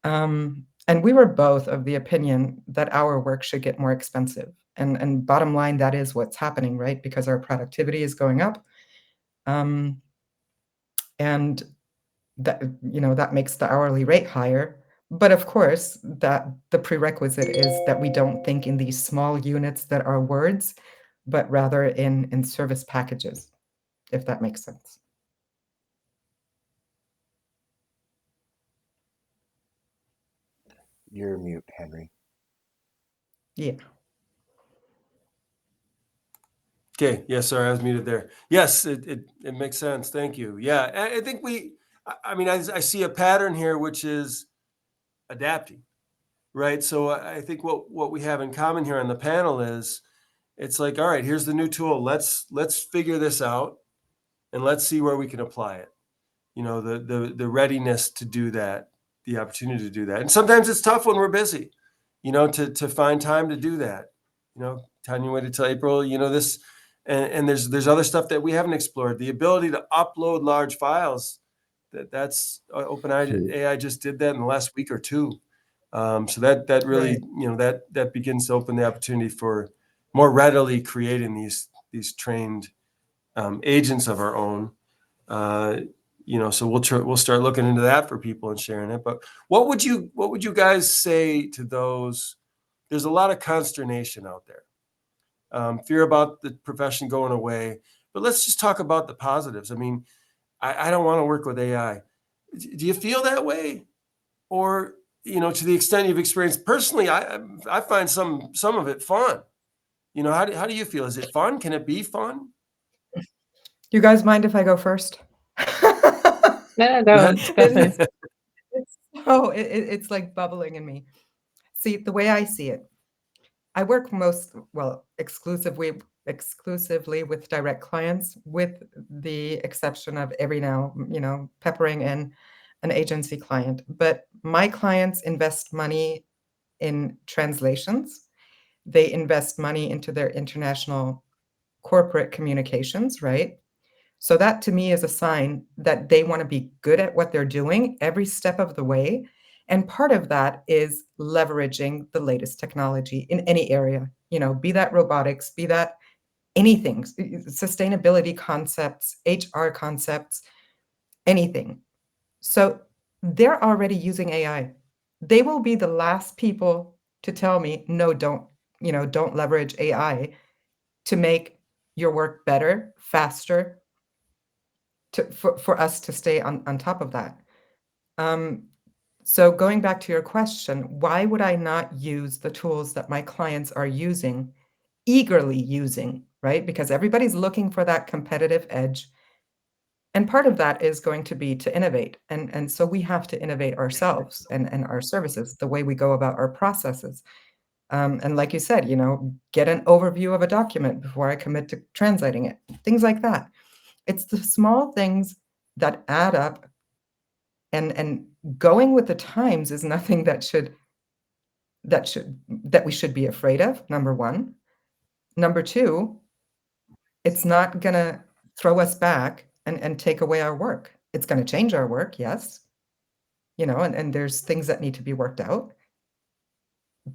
And we were both of the opinion that our work should get more expensive. And bottom line, that is what's happening, right? Because our productivity is going up. And that makes the hourly rate higher. But of course, that the prerequisite is that we don't think in these small units that are words, but rather in service packages, if that makes sense. You're mute, Henry. Yeah. Okay. Yeah. Sorry, I was muted there. Yes, it makes sense. Thank you. Yeah, I think I see a pattern here, which is adapting, right? So I think what we have in common here on the panel is, it's like, all right, here's the new tool. Let's figure this out, and let's see where we can apply it. The readiness to do that, the opportunity to do that. And sometimes it's tough when we're busy, to find time to do that. Tanya waited till April, this, and there's other stuff that we haven't explored. The ability to upload large files, that's OpenAI just did that in the last week or two. So that really, Right. that begins to open the opportunity for more readily creating these trained agents of our own. So we'll start looking into that for people and sharing it. But what would you guys say to those? There's a lot of consternation out there, fear about the profession going away. But let's just talk about the positives. I mean, I don't want to work with AI. Do you feel that way? Or, to the extent you've experienced personally, I find some of it fun. How do you feel? Is it fun? Can it be fun? You guys mind if I go first? No, Go go ahead. ahead. It's like bubbling in me. See, the way I see it, I work exclusively with direct clients, with the exception of every now, peppering in an agency client. But my clients invest money in translations. They invest money into their international corporate communications, right? So that to me is a sign that they want to be good at what they're doing every step of the way. And part of that is leveraging the latest technology in any area, be that robotics, be that anything, sustainability concepts, HR concepts, anything. So they're already using AI. They will be the last people to tell me, no, don't leverage AI to make your work better, faster, for us to stay on top of that. So going back to your question, why would I not use the tools that my clients are using, eagerly using, right? Because everybody's looking for that competitive edge. And part of that is going to be to innovate. And so we have to innovate ourselves and our services, the way we go about our processes. And like you said, get an overview of a document before I commit to translating it, things like that. It's the small things that add up, and going with the times is nothing that we should be afraid of, number one. Number two, it's not gonna throw us back and take away our work. It's gonna change our work, yes, and there's things that need to be worked out.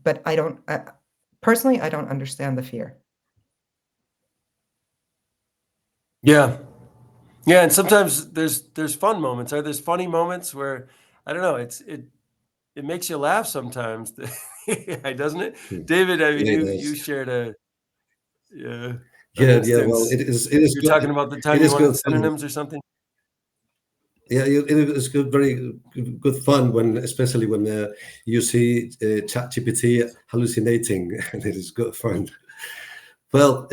But personally, I don't understand the fear. Yeah. Yeah, and sometimes there's fun moments. There's funny moments where I don't know. It makes you laugh sometimes, doesn't it, David? I mean, Yeah, it you does. shared an Yeah. Well, instance. it is You're good. talking about the It time you is wanted good fun. synonyms or something. Yeah, it is good, very good fun especially when you see ChatGPT hallucinating, and it is good fun. Well,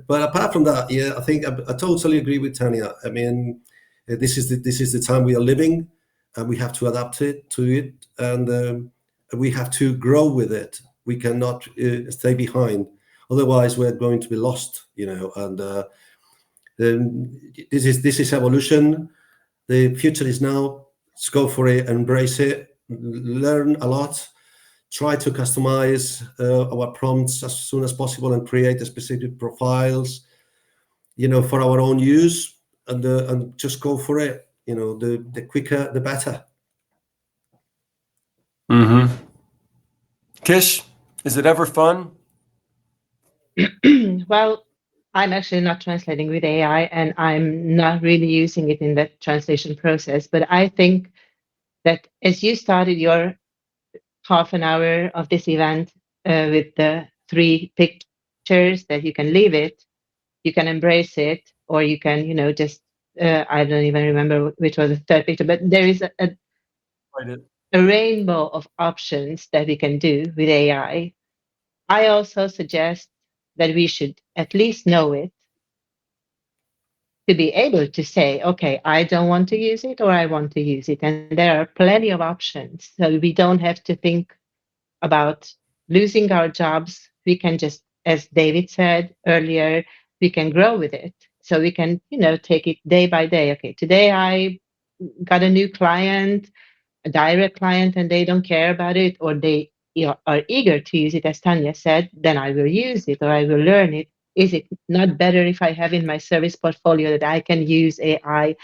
but apart from that, yeah, I think I totally agree with Tanya. I mean, this is the time we are living, and we have to adapt to it, and we have to grow with it. We cannot stay behind, otherwise we're going to be lost. And this is evolution. The future is now. Let's go for it, embrace it, learn a lot, try to customize our prompts as soon as possible and create specific profiles, for our own use, and just go for it. The quicker, the better. Mm-hmm. Kish, is it ever fun? Well, I'm actually not translating with AI, and I'm not really using it in the translation process. But I think that as you started your half an hour of this event with the 3 pictures, that you can leave it, you can embrace it, or you can, just I don't even remember which was the third picture, but there is a rainbow of options that we can do with AI. I also suggest that we should at least know it to be able to say, okay, I don't want to use it or I want to use it. And there are plenty of options. So we don't have to think about losing our jobs. We can just, as David said earlier, we can grow with it. So we can, take it day by day. Okay, today I got a new client, a direct client, and they don't care about it, or they are eager to use it, as Tanya said, then I will use it or I will learn it. Is it not better if I have in my service portfolio that I can use AI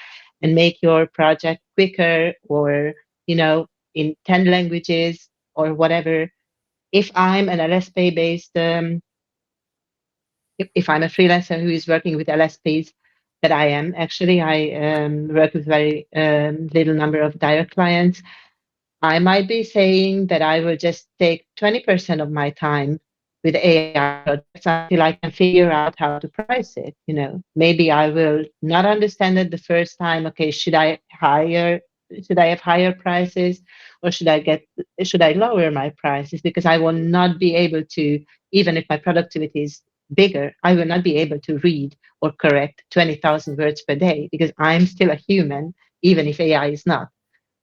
and make your project quicker, or in 10 languages or whatever? If I'm an LSP based, if I'm a freelancer who is working with LSPs, that I am actually, I work with very little number of direct clients. I might be saying that I will just take 20% of my time with AI projects until I can figure out how to price it. Maybe I will not understand it the first time. Okay, should I have higher prices, or should I lower my prices? Because I will not be able to, even if my productivity is bigger, I will not be able to read or correct 20,000 words per day, because I'm still a human, even if AI is not.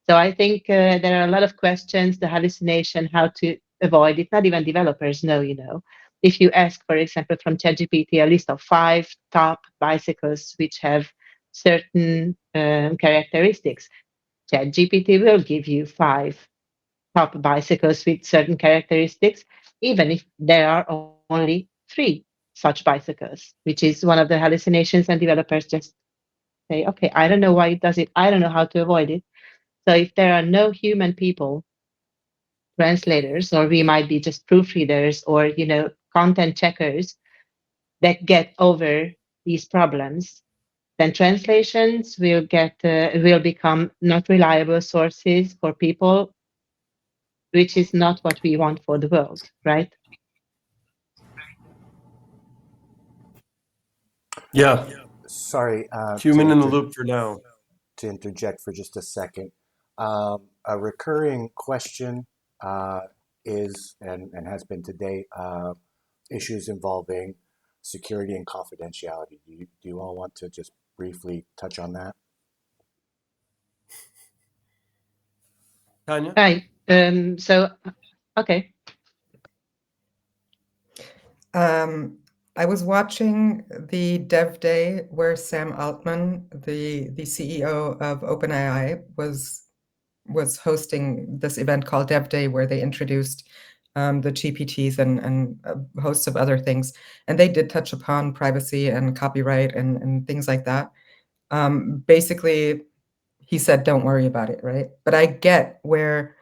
So I think there are a lot of questions, the hallucination, how to avoid it. Not even developers know, If you ask, for example, from ChatGPT a list of 5 top bicycles which have certain characteristics, ChatGPT will give you 5 top bicycles with certain characteristics, even if there are only 3 such bicycles, which is one of the hallucinations, and developers just say, okay, I don't know why it does it. I don't know how to avoid it. So if there are no human people, translators, or we might be just proofreaders or, content checkers that get over these problems, then translations will become not reliable sources for people, which is not what we want for the world, right? Yeah, Sorry human in the loop for now. to interject for just a second. A recurring question is and has been today issues involving security and confidentiality. Do you all want to just briefly touch on that? Tanya? Right. Okay. I was watching the Dev Day where Sam Altman, the CEO of OpenAI, was hosting this event called Dev Day, where they introduced the GPTs and hosts of other things, and they did touch upon privacy and copyright and things like that. Basically, he said, "Don't worry about it," right? But I get where,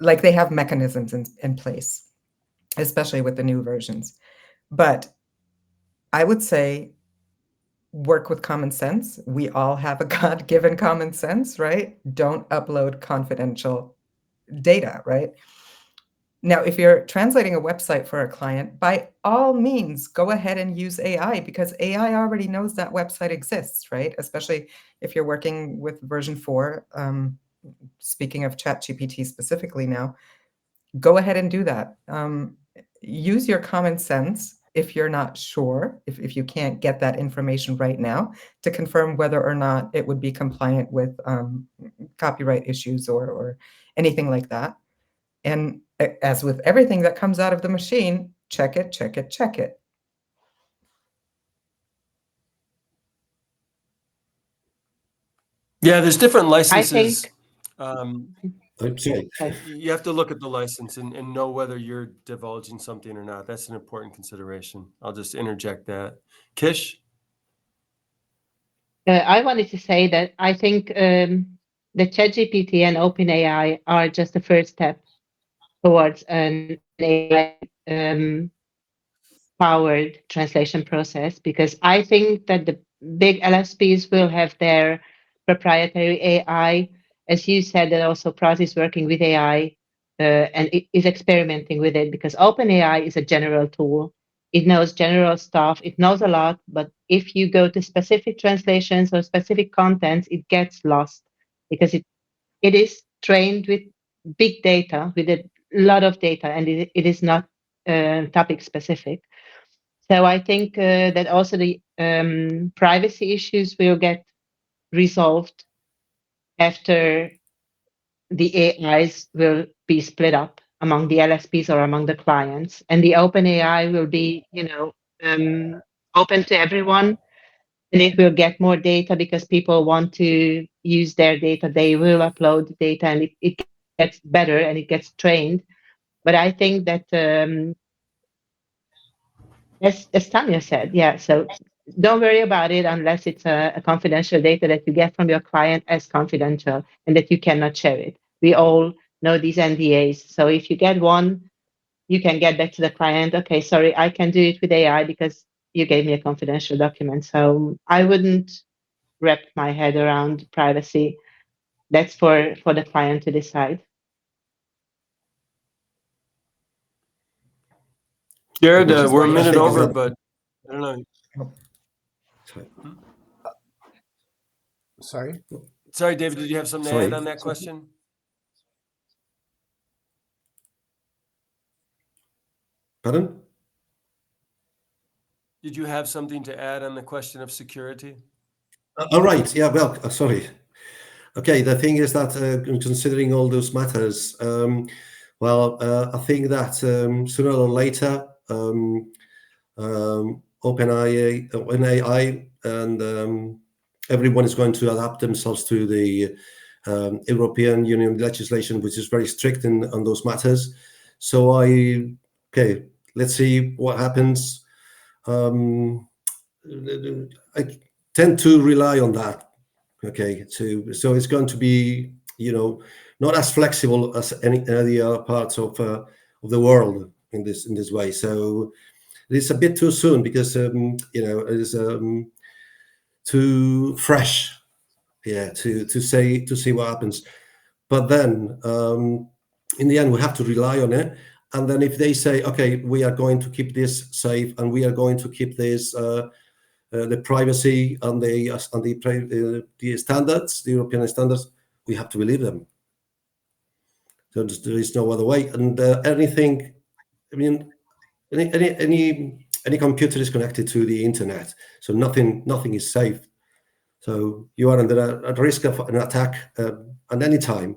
like, they have mechanisms in place, especially with the new versions. But I would say work with common sense. We all have a God-given common sense, right? Don't upload confidential data, right? Now, if you're translating a website for a client, by all means, go ahead and use AI, because AI already knows that website exists, right? Especially if you're working with version 4. Speaking of ChatGPT specifically now, go ahead and do that. Use your common sense if you're not sure, if you can't get that information right now, to confirm whether or not it would be compliant with copyright issues or anything like that. And as with everything that comes out of the machine, check it, check it, check it. Yeah, there's different I licenses. think. Sorry. You have to look at the license and know whether you're divulging something or not. That's an important consideration. I'll just interject that. Kish? I wanted to say that I think the ChatGPT and OpenAI are just the first step towards an AI powered translation process, because I think that the big LSPs will have their proprietary AI. As you said, that also Praz is working with AI and it is experimenting with it, because OpenAI is a general tool. It knows general stuff, it knows a lot, but if you go to specific translations or specific contents, it gets lost, because it is trained with big data, with a lot of data, and it is not topic specific. So I think that also the privacy issues will get resolved after the AIs will be split up among the LSPs or among the clients, and the open AI will be, open to everyone, and it will get more data because people want to use their data. They will upload the data, and it gets better and it gets trained. But I think that as Tanya said, yeah, so don't worry about it unless it's a confidential data that you get from your client as confidential and that you cannot share it. We all know these NDAs. So if you get one, you can get back to the client, okay, sorry, I can do it with AI because you gave me a confidential document. So I wouldn't wrap my head around privacy. That's for the client to decide. Jared, we're a I minute think over, that- but I don't know. Sorry. Sorry? Sorry, David, did you have something to Sorry. add on that question? Pardon? Did you have something to add on the question of security? All right. Yeah. Well, sorry. Okay. The thing is that considering all those matters, Well, I think that sooner or later, OpenAI and everyone is going to adapt themselves to the European Union legislation, which is very strict on those matters. So okay, let's see what happens. I tend to rely on that. Okay, so it's going to be, not as flexible as any other parts of the world in this way. So it's a bit too soon because it is too fresh, to see what happens. But then in the end, we have to rely on it. And then if they say, okay, we are going to keep this safe and we are going to keep this the privacy and the standards, the European standards, we have to believe them. So there is no other way. And anything, I mean, any computer is connected to the internet, so nothing is safe. So you are under at risk of an attack at any time.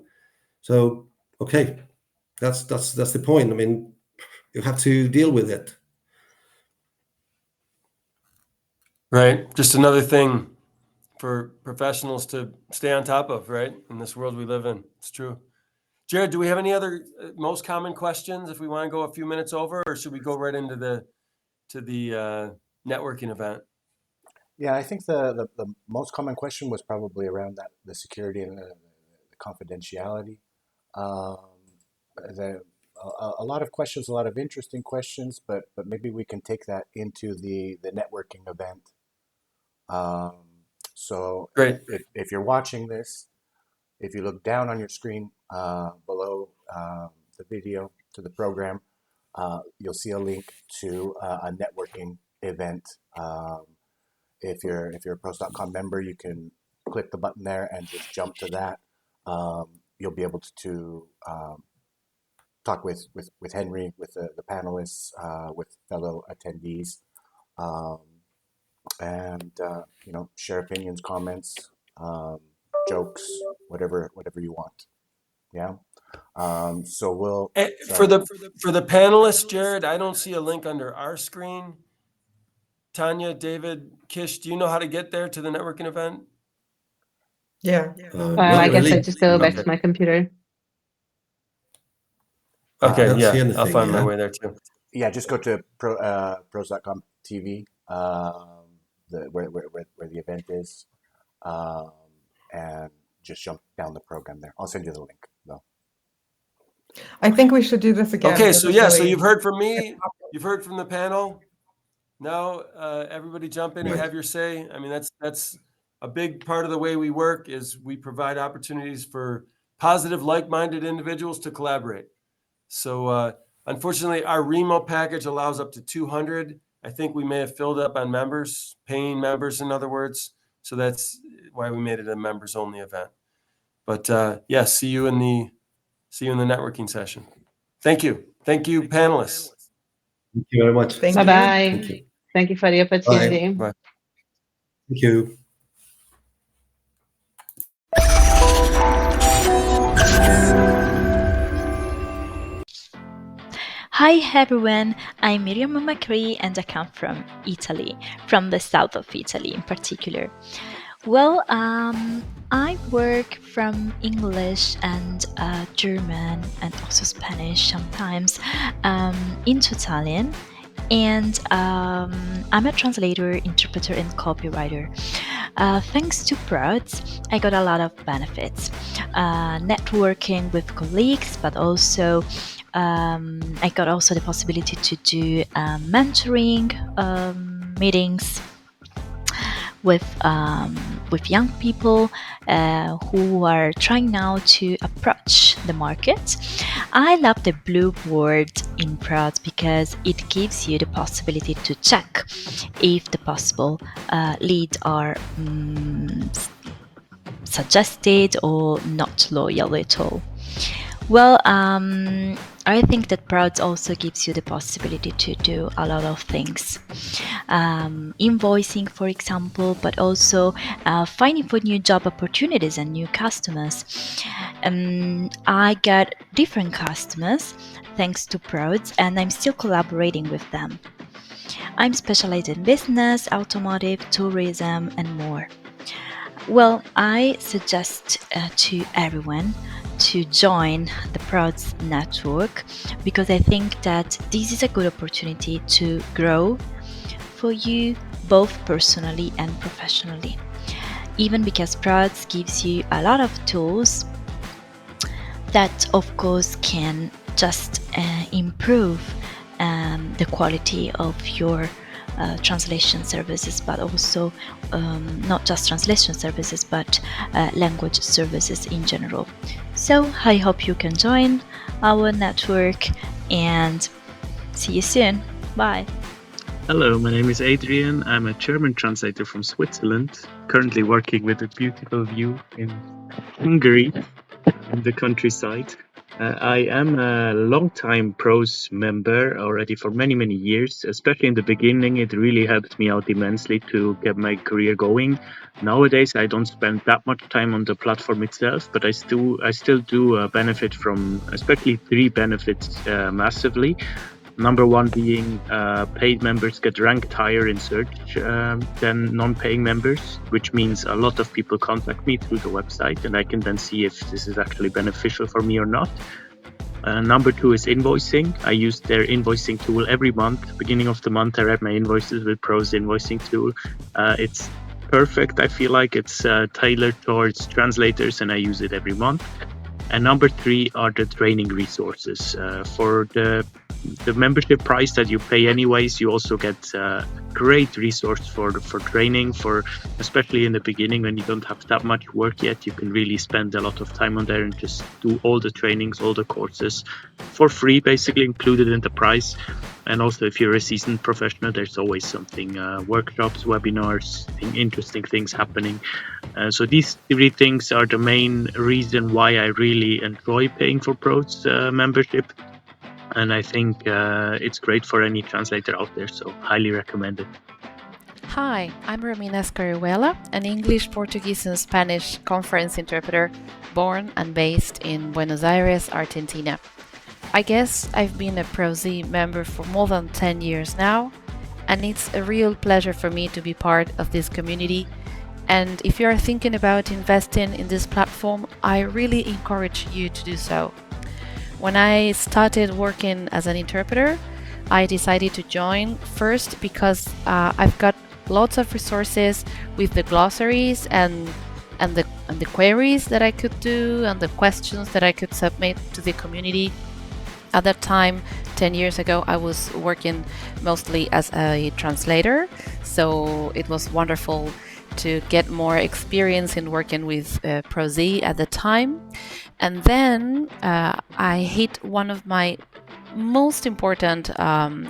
So okay, that's the point. I mean, you have to deal with it. Right. Just another thing for professionals to stay on top of, right? In this world we live in. It's true. Jared, do we have any other most common questions if we want to go a few minutes over, or should we go right into the networking event? Yeah, I think the most common question was probably around the security and the confidentiality. A lot of questions, a lot of interesting questions, but maybe we can take that into the networking event. So Great. If you're watching this, if you look down on your screen below the video to the program, you'll see a link to a networking event. If you're a pros.com member, you can click the button there and just jump to that. You'll be able to talk with Henry, with the panelists, with fellow attendees, and share opinions, comments, jokes, whatever you want. Yeah. So we'll for the panelists, Jared, I don't see a link under our screen. Tanya, David, Kish, do you know how to get there to the networking event? Yeah. I guess I just go back to my computer. Okay, I'll find my way there too. Yeah, just go to pros.com TV, where the event is, and just jump down the program there. I'll send you the link, though. I think we should do this again. Okay, so yeah, so you've heard from me, you've heard from the panel. Now everybody jump in and have your say. I mean, that's a big part of the way we work is we provide opportunities for positive, like-minded individuals to collaborate. So unfortunately, our remote package allows up to 200. I think we may have filled up on members, paying members, in other words. So that's why we made it a members-only event. But yeah, see you in the networking session. Thank you, panelists. Thank you very much. Thank Bye-bye. you. Thank you for the opportunity. Bye. Thank you. Hi everyone, I'm Miriam Macri and I come from Italy, from the south of Italy in particular. Well, I work from English and German and also Spanish sometimes into Italian. And I'm a translator, interpreter, and copywriter. Thanks to Prods, I got a lot of benefits. Networking with colleagues, but also I got also the possibility to do mentoring meetings with young people who are trying now to approach the market. I love the blue board in Prods because it gives you the possibility to check if the possible leads are suggested or not loyal at all. Well, I think that Prouds also gives you the possibility to do a lot of things. Invoicing, for example, but also finding for new job opportunities and new customers. I got different customers thanks to Prouds, and I'm still collaborating with them. I'm specialized in business, automotive, tourism, and more. Well, I suggest to everyone to join the Prouds network because I think that this is a good opportunity to grow for you both personally and professionally. Even because Prouds gives you a lot of tools that, of course, can just improve the quality of your translation services, but also not just translation services, but language services in general. So I hope you can join our network and see you soon. Bye. Hello, my name is Adrian. I'm a German translator from Switzerland, currently working with a beautiful view in Hungary, in the countryside. I am a long-time Pros member already for many, many years. Especially in the beginning, it really helped me out immensely to get my career going. Nowadays, I don't spend that much time on the platform itself, but I still do benefit from especially three benefits massively. Number one being paid members get ranked higher in search than non-paying members, which means a lot of people contact me through the website, and I can then see if this is actually beneficial for me or not. Number two is invoicing. I use their invoicing tool every month. Beginning of the month, I write my invoices with Pro's invoicing tool. It's perfect. I feel like it's tailored towards translators, and I use it every month. And number three are the training resources. For the membership price that you pay anyways, you also get great resource for training, for especially in the beginning when you don't have that much work yet. You can really spend a lot of time on there and just do all the trainings, all the courses for free, basically included in the price. And also, if you're a seasoned professional, there's always something, workshops, webinars, interesting things happening. So these three things are the main reason why I really enjoy paying for Pros membership. And I think it's great for any translator out there, so highly recommend it. Hi, I'm Romina Escarihuela, an English, Portuguese, and Spanish conference interpreter born and based in Buenos Aires, Argentina. I guess I've been a ProZ member for more than 10 years now, and it's a real pleasure for me to be part of this community. And if you are thinking about investing in this platform, I really encourage you to do so. When I started working as an interpreter, I decided to join first because I've got lots of resources with the glossaries and the queries that I could do and the questions that I could submit to the community. At that time, 10 years ago, I was working mostly as a translator, so it was wonderful to get more experience in working with ProZ at the time. And then I hit one of my most important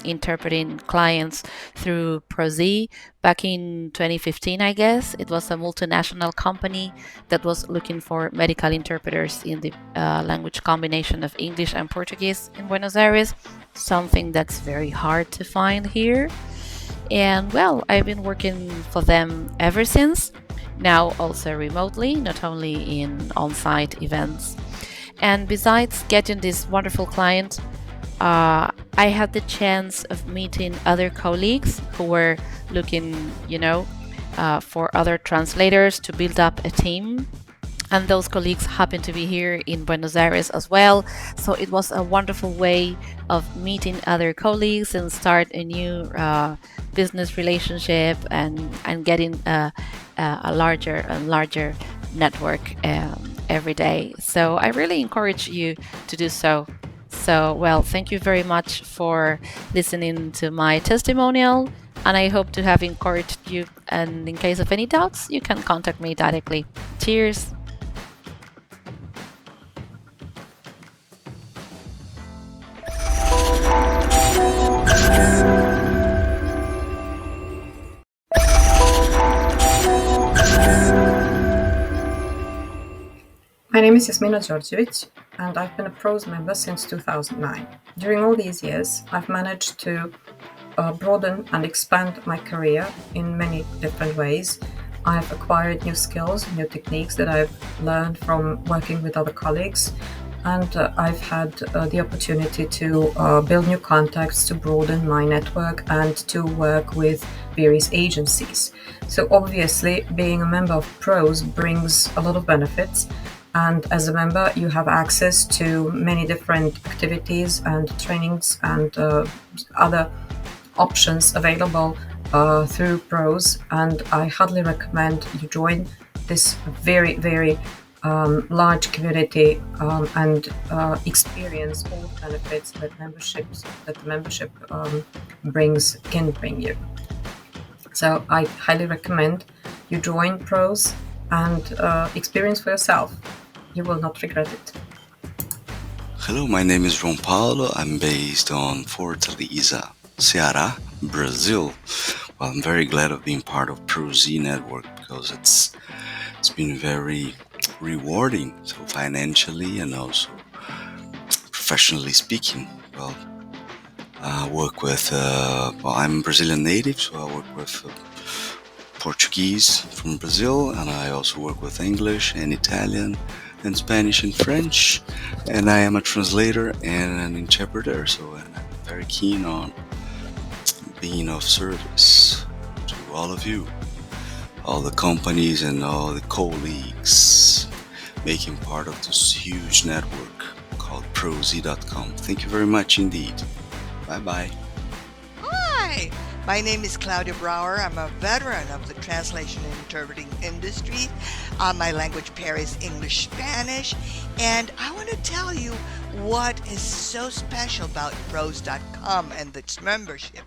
interpreting clients through ProZ back in 2015, I guess. It was a multinational company that was looking for medical interpreters in the language combination of English and Portuguese in Buenos Aires, something that's very hard to find here. And well, I've been working for them ever since, now also remotely, not only in on-site events. And besides getting this wonderful client, I had the chance of meeting other colleagues who were looking, for other translators to build up a team. And those colleagues happened to be here in Buenos Aires as well. So it was a wonderful way of meeting other colleagues and start a new business relationship and getting a larger and larger network every day. So I really encourage you to do so. So, well, thank you very much for listening to my testimonial, and I hope to have encouraged you. And in case of any doubts, you can contact me directly. Cheers! My name is Jasmina Georgievich. and I've been a Pros member since 2009. During all these years, I've managed to broaden and expand my career in many different ways. I've acquired new skills, new techniques that I've learned from working with other colleagues, and I've had the opportunity to build new contacts, to broaden my network, and to work with various agencies. So obviously, being a member of Pros brings a lot of benefits. And as a member, you have access to many different activities and trainings and other options available through Pros. And I highly recommend you join this very, very large community and experience all the benefits that the membership can bring you. So I highly recommend you join Pros and experience for yourself. You will not regret it. Hello, my name is João Paulo. I'm based on Fortaleza, Ceará, Brazil. Well, I'm very glad of being part of ProZ Network because it's been very rewarding, so financially and also professionally speaking. Well, I work with, I'm Brazilian native, so I work with Portuguese from Brazil, and I also work with English and Italian and Spanish and French, and I am a translator and an interpreter, so I'm very keen on being of service to all of you, all the companies and all the colleagues making part of this huge network called ProZ.com. Thank you very much indeed. Bye-bye. Hi, my name is Claudia Brower. I'm a veteran of the translation and interpreting industry. My language pair is English Spanish, and I want to tell you what is so special about Pros.com and its membership.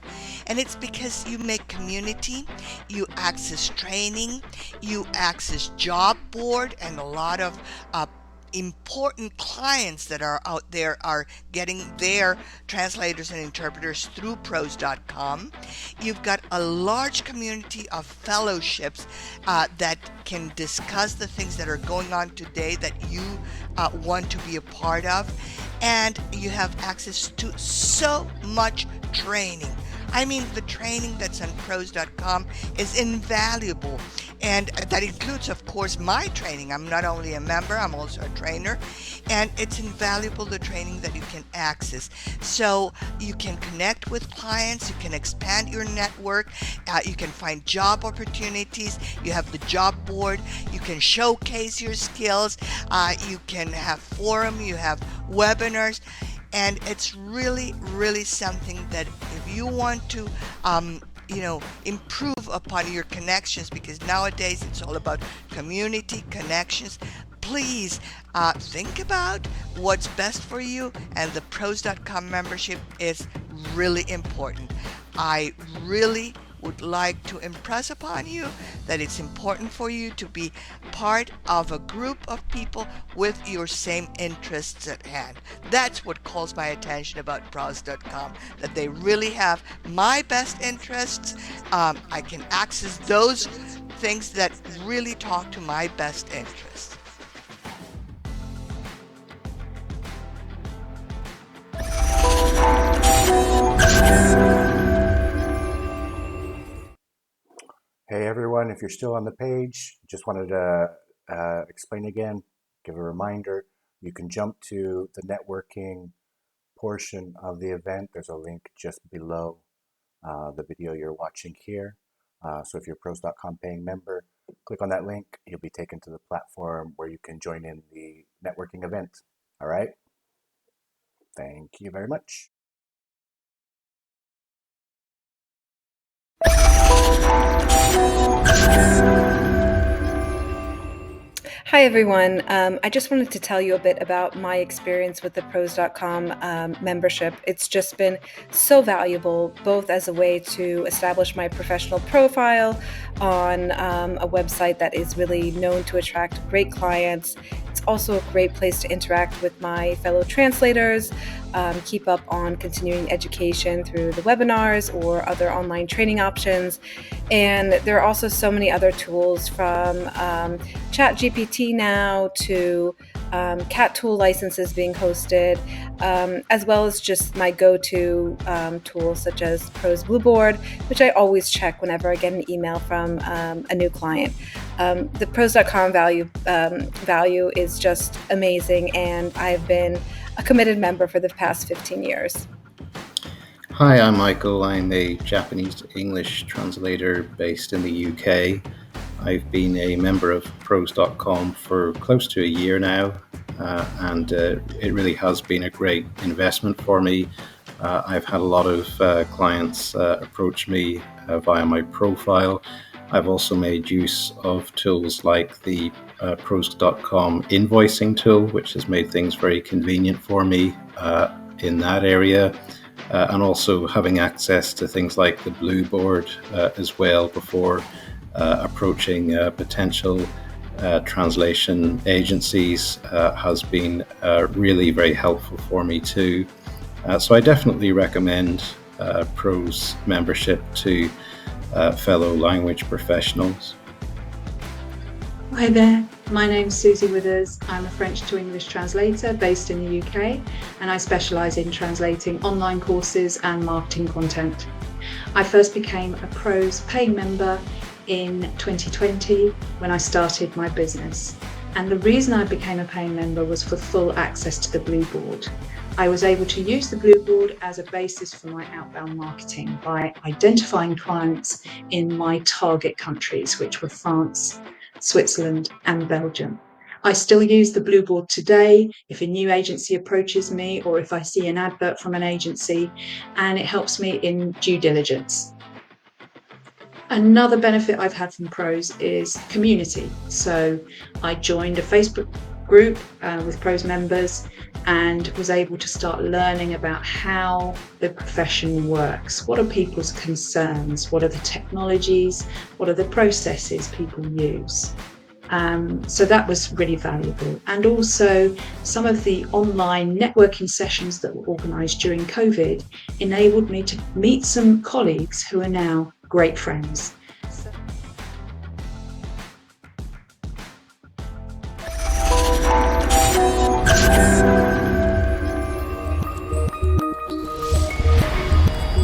And it's because you make community, you access training, you access job board, and a lot of important clients that are out there are getting their translators and interpreters through Pros.com. You've got a large community of fellowships that can discuss the things that are going on today that you want to be a part of. And you have access to so much training. I mean, the training that's on Pros.com is invaluable. And that includes, of course, my training. I'm not only a member, I'm also a trainer. And it's invaluable, the training that you can access. So you can connect with clients, you can expand your network, you can find job opportunities, you have the job board, you can showcase your skills, you can have forum, you have webinars. And it's really, really something that if you want to, improve upon your connections, because nowadays it's all about community connections, please think about what's best for you, and the Pros.com membership is really important. I really would like to impress upon you that it's important for you to be part of a group of people with your same interests at hand. That's what calls my attention about Pros.com, that they really have my best interests. I can access those things that really talk to my best interests. Hey everyone, if you're still on the page, just wanted to explain again, give a reminder, you can jump to the networking portion of the event. There's a link just below the video you're watching here. So if you're a Pros.com paying member, click on that link. You'll be taken to the platform where you can join in the networking event. All right? Thank you very much. Hi, everyone. I just wanted to tell you a bit about my experience with the Pros.com membership. It's just been so valuable, both as a way to establish my professional profile on a website that is really known to attract great clients. It's also a great place to interact with my fellow translators, keep up on continuing education through the webinars or other online training options. And there are also so many other tools, from ChatGPT GPT now to cat tool licenses being hosted, as well as just my go-to tools such as Pros Blueboard, which I always check whenever I get an email from a new client. The Pros.com value is just amazing, and I've been a committed member for the past 15 years. Hi, I'm Michael. I'm a Japanese English translator based in the UK. I've been a member of Pros.com for close to a year now, and it really has been a great investment for me. I've had a lot of clients approach me via my profile. I've also made use of tools like the Pros.com invoicing tool, which has made things very convenient for me in that area. And also having access to things like the Blue Board as well before approaching potential translation agencies has been really very helpful for me too. So I definitely recommend Pros membership to fellow language professionals. Hi there, my name's Susie Withers. I'm a French to English translator based in the UK, and I specialise in translating online courses and marketing content. I first became a Pros paying member in 2020 when I started my business. And the reason I became a paying member was for full access to the Blue Board. I was able to use the Blue Board as a basis for my outbound marketing by identifying clients in my target countries, which were France, Switzerland and Belgium. I still use the Blue Board today if a new agency approaches me or if I see an advert from an agency, and it helps me in due diligence. Another benefit I've had from Pros is community. So I joined a Facebook group with Pros members and was able to start learning about how the profession works. What are people's concerns? What are the technologies? What are the processes people use? So that was really valuable. And also some of the online networking sessions that were organised during COVID enabled me to meet some colleagues who are now great friends.